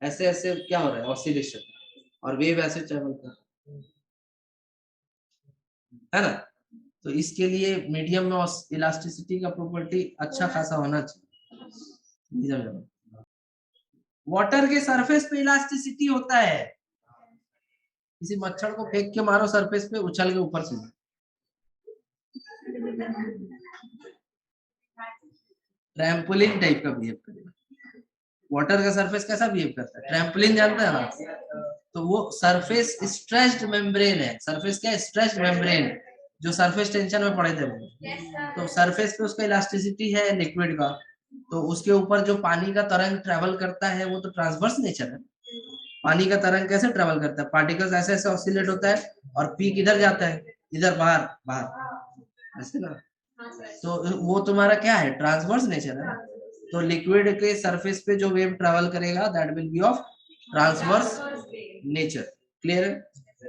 ऐसे ऐसे क्या हो रहा है, ऑसिलेशन, और वेव ऐसे ट्रेवल कर है ना। तो इसके लिए मीडियम में इलास्टिसिटी का प्रॉपर्टी अच्छा खासा होना चाहिए। वाटर के सरफेस पे इलास्टिसिटी होता है, किसी मच्छर को फेंक के मारो सरफेस पे, उछल के ऊपर से ट्रैम्पोलिन टाइप का बिहेव करेगा। वाटर का सरफेस कैसा बिहेव करता है, ट्रैम्पोलिन जानते हैं ना। तो वो सरफेस स्ट्रेच्ड मेम्ब्रेन है, सरफेस क्या है, स्ट्रेच्ड मेम्ब्रेन, जो सरफेस टेंशन में पड़े थे वो। तो सरफेस पे उसका इलास्टिसिटी है लिक्विड का, तो उसके ऊपर जो पानी का तरंग ट्रेवल करता है वो तो ट्रांसवर्स नेचर है। पानी का तरंग कैसे ट्रेवल करता है, पार्टिकल्स ऐसे ऐसे ऑसिलेट होता है, और पीक इधर जाता है, इधर बाहर बाहर ऐसे ना। तो वो तुम्हारा क्या है, ट्रांसवर्स नेचर है। तो लिक्विड के सरफेस पे जो वेव ट्रेवल करेगा that will be of transverse nature. Clear है।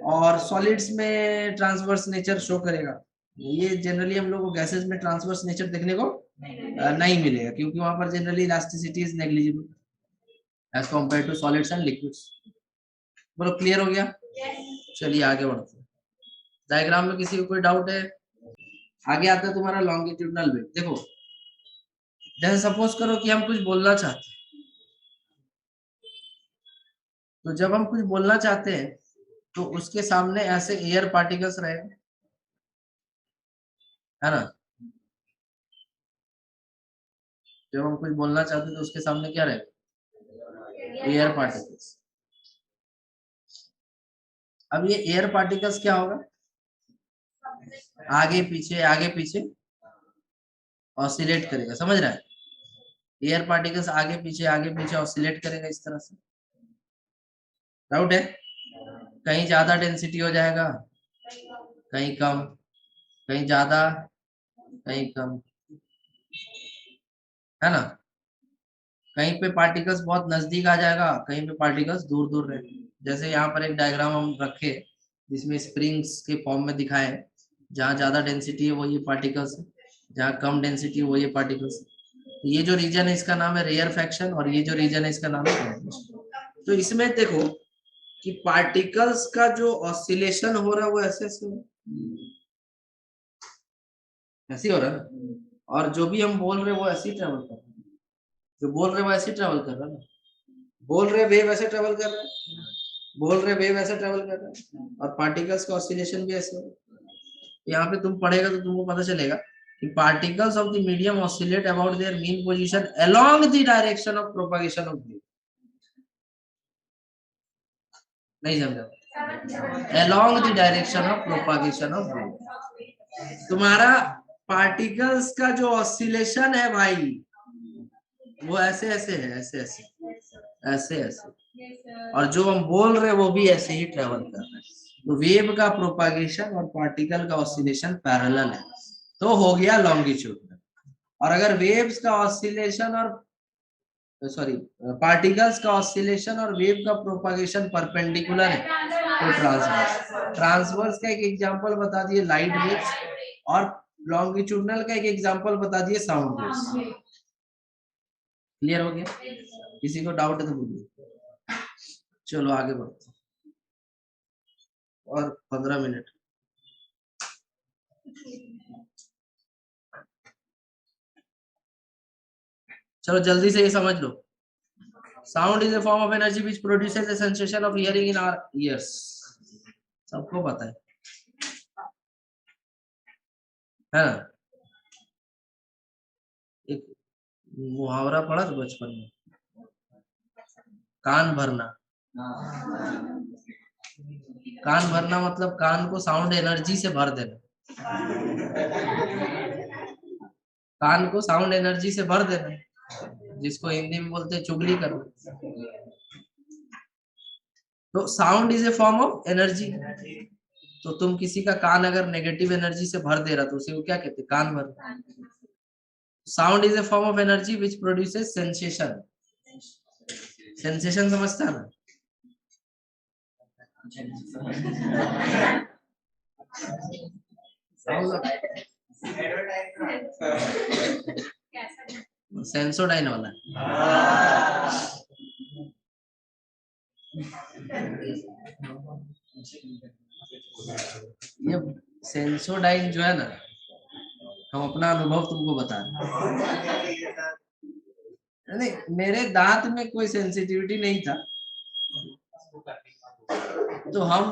और सॉलिड्स में ट्रांसवर्स नेचर शो करेगा। ये जनरली हम लोग को गैसेस में ट्रांसवर्स नेचर देखने को नहीं मिलेगा, क्योंकि वहां पर generally elasticity is negligible as compared to solids and liquids. बोलो क्लियर हो गया। चलिए आगे बढ़ते हैं। डायग्राम में किसी को कोई डाउट है। आगे आता है तुम्हारा लॉन्गिट्यूडनल वेव। देखो जैसे सपोज करो कि हम कुछ बोलना चाहते हैं, तो जब हम कुछ बोलना चाहते हैं तो उसके सामने ऐसे एयर पार्टिकल्स रहेगा, है ना। जब हम कुछ बोलना चाहते हैं तो उसके सामने क्या रहेगा, एयर पार्टिकल्स। अब ये एयर पार्टिकल्स क्या होगा, आगे पीछे ऑसिलेट करेगा, समझ रहा है। एयर पार्टिकल्स आगे पीछे ऑसिलेट करेगा इस तरह से। डाउट है, कहीं ज्यादा डेंसिटी हो जाएगा, कहीं कम, कहीं ज्यादा, कहीं कम, है ना। कहीं पे पार्टिकल्स बहुत नजदीक आ जाएगा, कहीं पे पार्टिकल्स दूर दूर रहेंगे। जैसे यहाँ पर एक डायग्राम हम रखे जिसमें स्प्रिंग्स के फॉर्म में दिखाए, जहाँ ज्यादा डेंसिटी है वो ये पार्टिकल्स है, जहाँ कम डेंसिटी है वो ये पार्टिकल्स है। तो ये जो रीजन है इसका नाम है रेयरफैक्शन, और ये जो रीजन है इसका नाम है कॉन्वेक्शन। तो इसमें देखो कि पार्टिकल्स का जो ऑसिलेशन हो रहा है वो ऐसे ऐसे ऐसे हो रहा है, और जो भी हम बोल रहे हैं वो ऐसे ही ट्रेवल कर रहा है। जो बोल रहे हैं वो ऐसे ही ट्रेवल कर रहा है ना, बोल रहे वेव ऐसे ट्रेवल कर रहा है, बोल रहे वेव ऐसे ट्रेवल कर रहा है, और पार्टिकल्स का ऑसिलेशन भी ऐसे हो रहा है। यहाँ पे तुम पढ़ेगा तो तुमको पता चलेगा कि particles of the medium oscillate about their mean position along the direction of propagation of wave. नहीं समझा, along the direction of propagation of wave. तुम्हारा पार्टिकल्स का जो ऑसिलेशन है भाई वो ऐसे ऐसे है, ऐसे ऐसे ऐसे ऐसे, और जो हम बोल रहे हैं वो भी ऐसे ही ट्रेवल कर रहे हैं। तो वेव का प्रोपागेशन और पार्टिकल का ऑसिलेशन पैरेलल है, तो हो गया लॉन्गिट्यूड। और अगर वेव्स का ऑसिलेशन और सॉरी पार्टिकल्स का ऑसिलेशन और वेव का प्रोपागेशन परपेंडिकुलर है तो ट्रांसवर्स। ट्रांसवर्स का एक एग्जांपल बता दिए लाइट वेव्स, और लॉन्गिट्यूडनल का एक एग्जांपल बता दिए साउंड वेव्स। क्लियर हो गया, किसी को डाउट है तो बोलिए। चलो आगे बढ़ते, और 15 मिनट। चलो जल्दी से ये समझ लो। Sound is a form of energy which produces a sensation of hearing in our ears. सबको पता है ना। एक मुहावरा पढ़ा था बचपन में, कान भरना। कान भरना मतलब कान को साउंड एनर्जी से भर देना। कान को साउंड एनर्जी से भर देना, जिसको हिंदी में बोलते हैं चुगली करना। तो sound is a form of energy. तो तुम किसी का कान अगर नेगेटिव एनर्जी से भर दे रहा तो उसे वो क्या कहते हैं, कान भर। Sound is a form of energy which produces sensation. Sensation समझता है ना? सेंसोडाइन वाला। ये सेंसोडाइन जो है ना, हम अपना अनुभव तुमको बता रहे हैं। नहीं, मेरे दांत में कोई सेंसिटिविटी नहीं था, तो हम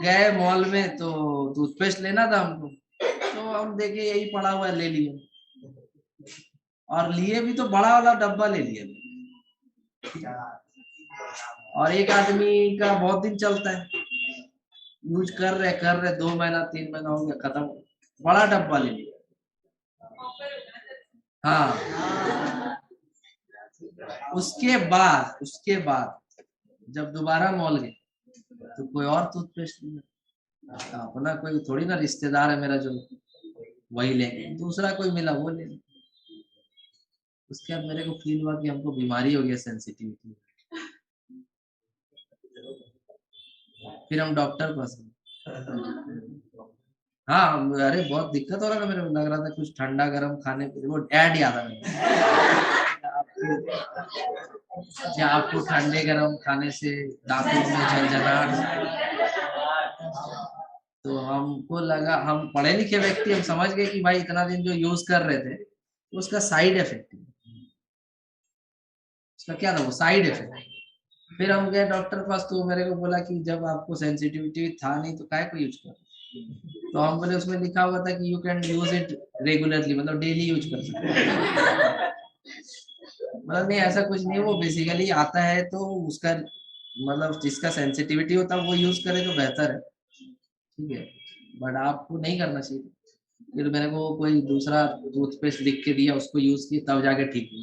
गए मॉल में, तो टूथपेस्ट लेना था हमको, तो हम देखे यही पड़ा हुआ है, ले लिए। और लिए भी तो बड़ा वाला डब्बा ले लिए। और एक आदमी का बहुत दिन चलता है, यूज कर रहे 2 महीना 3 महीना हो गया, खत्म। बड़ा डब्बा ले लिया। हाँ, उसके बाद जब दोबारा मॉल गए तो कोई और टूथपेस्ट लिया। अपना कोई थोड़ी ना रिश्तेदार है मेरा जो वही लेंगे, दूसरा कोई मिला वो ले। उसके बाद मेरे को फील हुआ कि हमको बीमारी हो गया, सेंसिटिविटी। फिर हम डॉक्टर के पास गए। हाँ, अरे बहुत दिक्कत हो रहा था मेरे को, लग रहा था कुछ ठंडा गर्म खाने पे। वो ऐड याद आ कि आपको ठंडे गर्म खाने से दांतों में झंझनाहट। तो हमको लगा, हम पढ़े लिखे व्यक्ति, हम समझ गए कि भाई इतना दिन जो यूज कर रहे थे उसका साइड इफेक्ट, उसका क्या था वो साइड इफेक्ट। फिर हम गए डॉक्टर के पास, तो मेरे को बोला कि जब आपको सेंसिटिविटी था नहीं तो काय को यूज कर। तो हम बोले उसमें लिखा हुआ था कि you can use it regularly, मतलब डेली यूज कर सकते। मतलब नहीं, ऐसा कुछ नहीं, वो बेसिकली आता है तो उसका मतलब जिसका सेंसिटिविटी होता है वो यूज करे तो बेहतर है, ठीक है, बट आपको नहीं करना चाहिए। फिर मेरे को कोई दूसरा टूथपेस्ट लिख के दिया, उसको यूज की, तब जाके ठीक हुआ।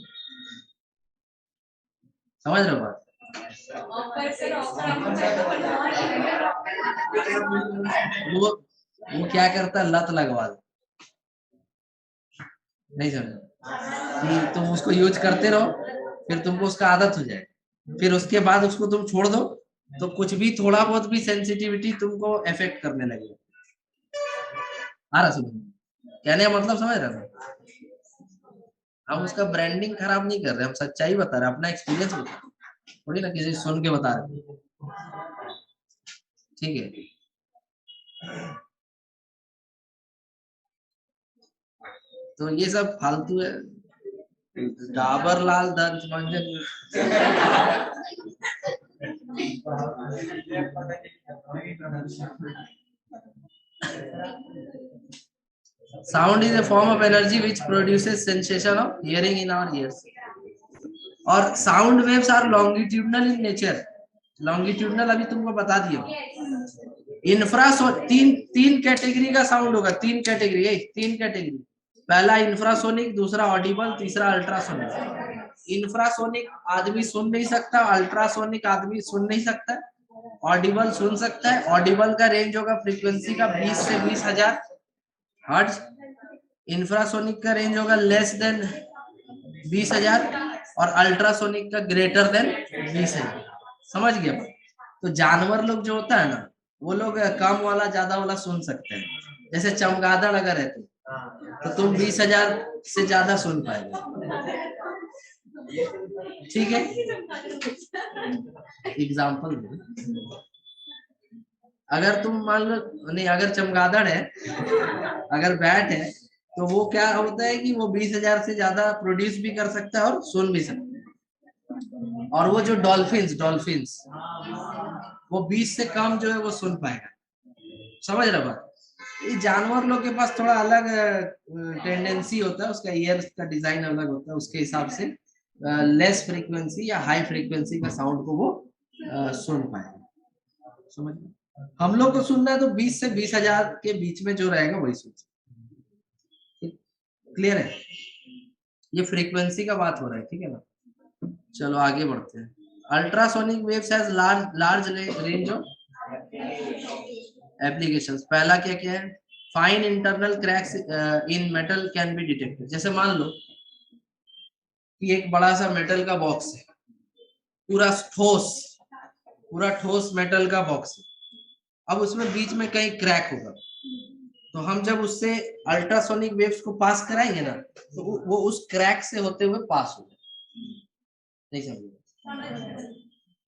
समझ रहे हो बात? वो क्या करता, लत लगवा दे। नहीं समझ कि तुम उसको यूज करते रहो, फिर तुमको उसका आदत हो जाए, फिर उसके बाद उसको तुम छोड़ दो तो कुछ भी थोड़ा बहुत भी सेंसिटिविटी तुमको इफेक्ट करने लगेगा। आ रहा समझ? कहने का मतलब समझ रहे हो? हम उसका ब्रांडिंग खराब नहीं कर रहे, हम सच्चाई बता रहे, अपना एक्सपीरियंस बता रहे, थोड़ी ना किसी सुन के बता रहे। ठीक है, तो ये सब फालतू है। डाबर लाल दंत मंजन। Sound is a form of energy which produces sensation of hearing in our ears. और sound waves are longitudinal in nature. Longitudinal अभी तुमको बता दिया। तीन कैटेगरी का साउंड होगा, तीन कैटेगरी। पहला इंफ्रासोनिक, दूसरा ऑडिबल, तीसरा अल्ट्रासोनिक। इंफ्रासोनिक आदमी सुन नहीं सकता, अल्ट्रासोनिक आदमी सुन नहीं सकता, ऑडिबल सुन सकता है। ऑडिबल का रेंज होगा फ्रीक्वेंसी का 20 से 20,000 हर्ट्ज। इंफ्रासोनिक का रेंज होगा लेस देन 20,000 और अल्ट्रासोनिक का ग्रेटर देन 20,000। समझ गया? तो जानवर लोग जो होता है ना, वो लोग कम वाला ज्यादा वाला सुन सकते हैं। जैसे चमगादड़ अगर है तो तुम 20,000 से ज्यादा सुन पाएंगे, ठीक है? एग्जाम्पल अगर तुम मान लो, नहीं अगर चमगादड़ है, अगर बैट है, तो वो क्या होता है कि वो 20,000 से ज्यादा प्रोड्यूस भी कर सकता है और सुन भी सकता है। और वो जो डॉल्फिन्स वो 20 से कम जो है वो सुन पाएगा। समझ रहे बात? ये जानवर लोग के पास थोड़ा अलग टेंडेंसी होता है, उसका ईयर का डिजाइन अलग होता है, उसके हिसाब से लेस फ्रीक्वेंसी या हाई फ्रीक्वेंसी का साउंड को वो सुन पाएगा। समझ में? हम लोग को सुनना है तो 20 से 20,000 के बीच में जो रहेगा वही सुन सकते। क्लियर है? ये फ्रीक्वेंसी का बात हो रहा है, ठीक है ना। चलो आगे बढ़ते हैं। Ultrasonic waves has large range of applications. पहला क्या क्या है? Fine internal cracks in metal can be detected. जैसे मान लो कि एक बड़ा सा मेटल का बॉक्स है, पूरा ठोस मेटल का बॉक्स है। अब उसमें बीच में कहीं क्रैक होगा, तो हम जब उससे अल्ट्रासोनिक वेव्स को पास कराएंगे ना, तो वो उस क्रैक से होते हुए पास हो जाए। नहीं समझे?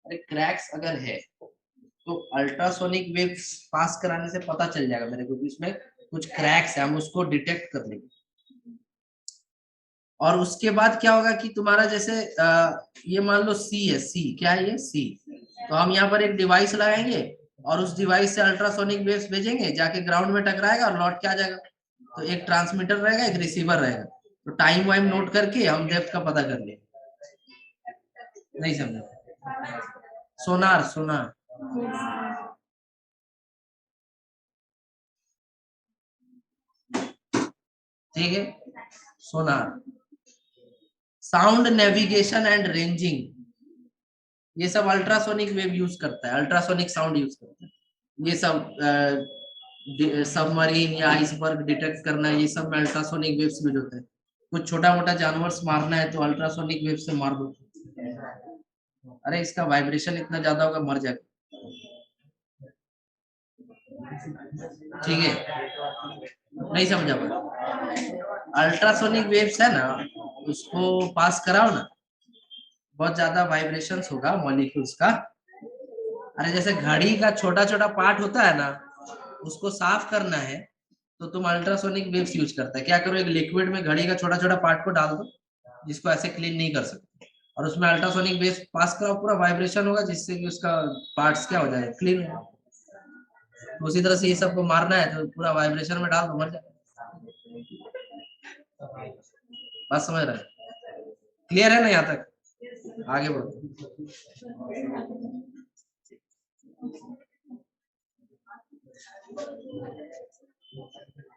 अरे क्रैक्स अगर है तो अल्ट्रासोनिक वेव्स पास कराने से पता चल जाएगा मेरे को कि इसमें कुछ क्रैक्स है, हम उसको डिटेक्ट कर लेंगे। और उसके बाद क्या होगा कि तुम्हारा जैसे ये मान लो सी है, सी क्या है, ये सी, तो हम यहाँ पर एक डिवाइस लगाएंगे और उस डिवाइस से अल्ट्रासोनिक वेव्स भेजेंगे, जाके ग्राउंड में टकराएगा और लौट के आ जाएगा। तो एक ट्रांसमीटर रहेगा, एक रिसीवर रहेगा, तो टाइम वाइम नोट करके हम डेप्थ का पता कर लेंगे। नहीं समझा? सोनार, सोनार ठीक है, सोनार। साउंड नेविगेशन एंड रेंजिंग, ये सब अल्ट्रासोनिक वेव यूज करता है, अल्ट्रासोनिक साउंड यूज करता है। ये सब सबमरीन या आइसबर्ग डिटेक्ट करना, ये सब में अल्ट्रासोनिक वेव्स यूज होते हैं। कुछ छोटा मोटा जानवर मारना है तो अल्ट्रासोनिक वेव से मार दो। अरे इसका वाइब्रेशन इतना ज्यादा होगा, मर जाएगा। ठीक है, नहीं समझा? अल्ट्रासोनिक वेव्स है ना, उसको पास कराओ ना, बहुत ज्यादा वाइब्रेशंस होगा मॉलिक्यूल्स का। अरे जैसे घड़ी का छोटा छोटा पार्ट होता है ना, उसको साफ करना है तो तुम अल्ट्रासोनिक वेव्स यूज करता है। क्या करो, एक लिक्विड में घड़ी का छोटा छोटा पार्ट को डाल दो, जिसको ऐसे क्लीन नहीं कर सकते, और उसमें अल्ट्रासोनिक वेव्स पास कराओ, पूरा वाइब्रेशन होगा, जिससे कि उसका पार्ट्स क्या हो जाएगा, क्लीन हो। तो उसी तरह से ये सबको मारना है तो पूरा वाइब्रेशन में डाल दो, मर जाए। बात समझ रहे हैं? क्लियर है ना यहाँ तक? आगे बढ़ो।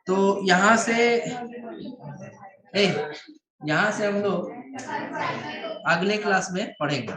तो यहाँ से यहाँ से हम लोग अगले क्लास में पढ़ेंगे।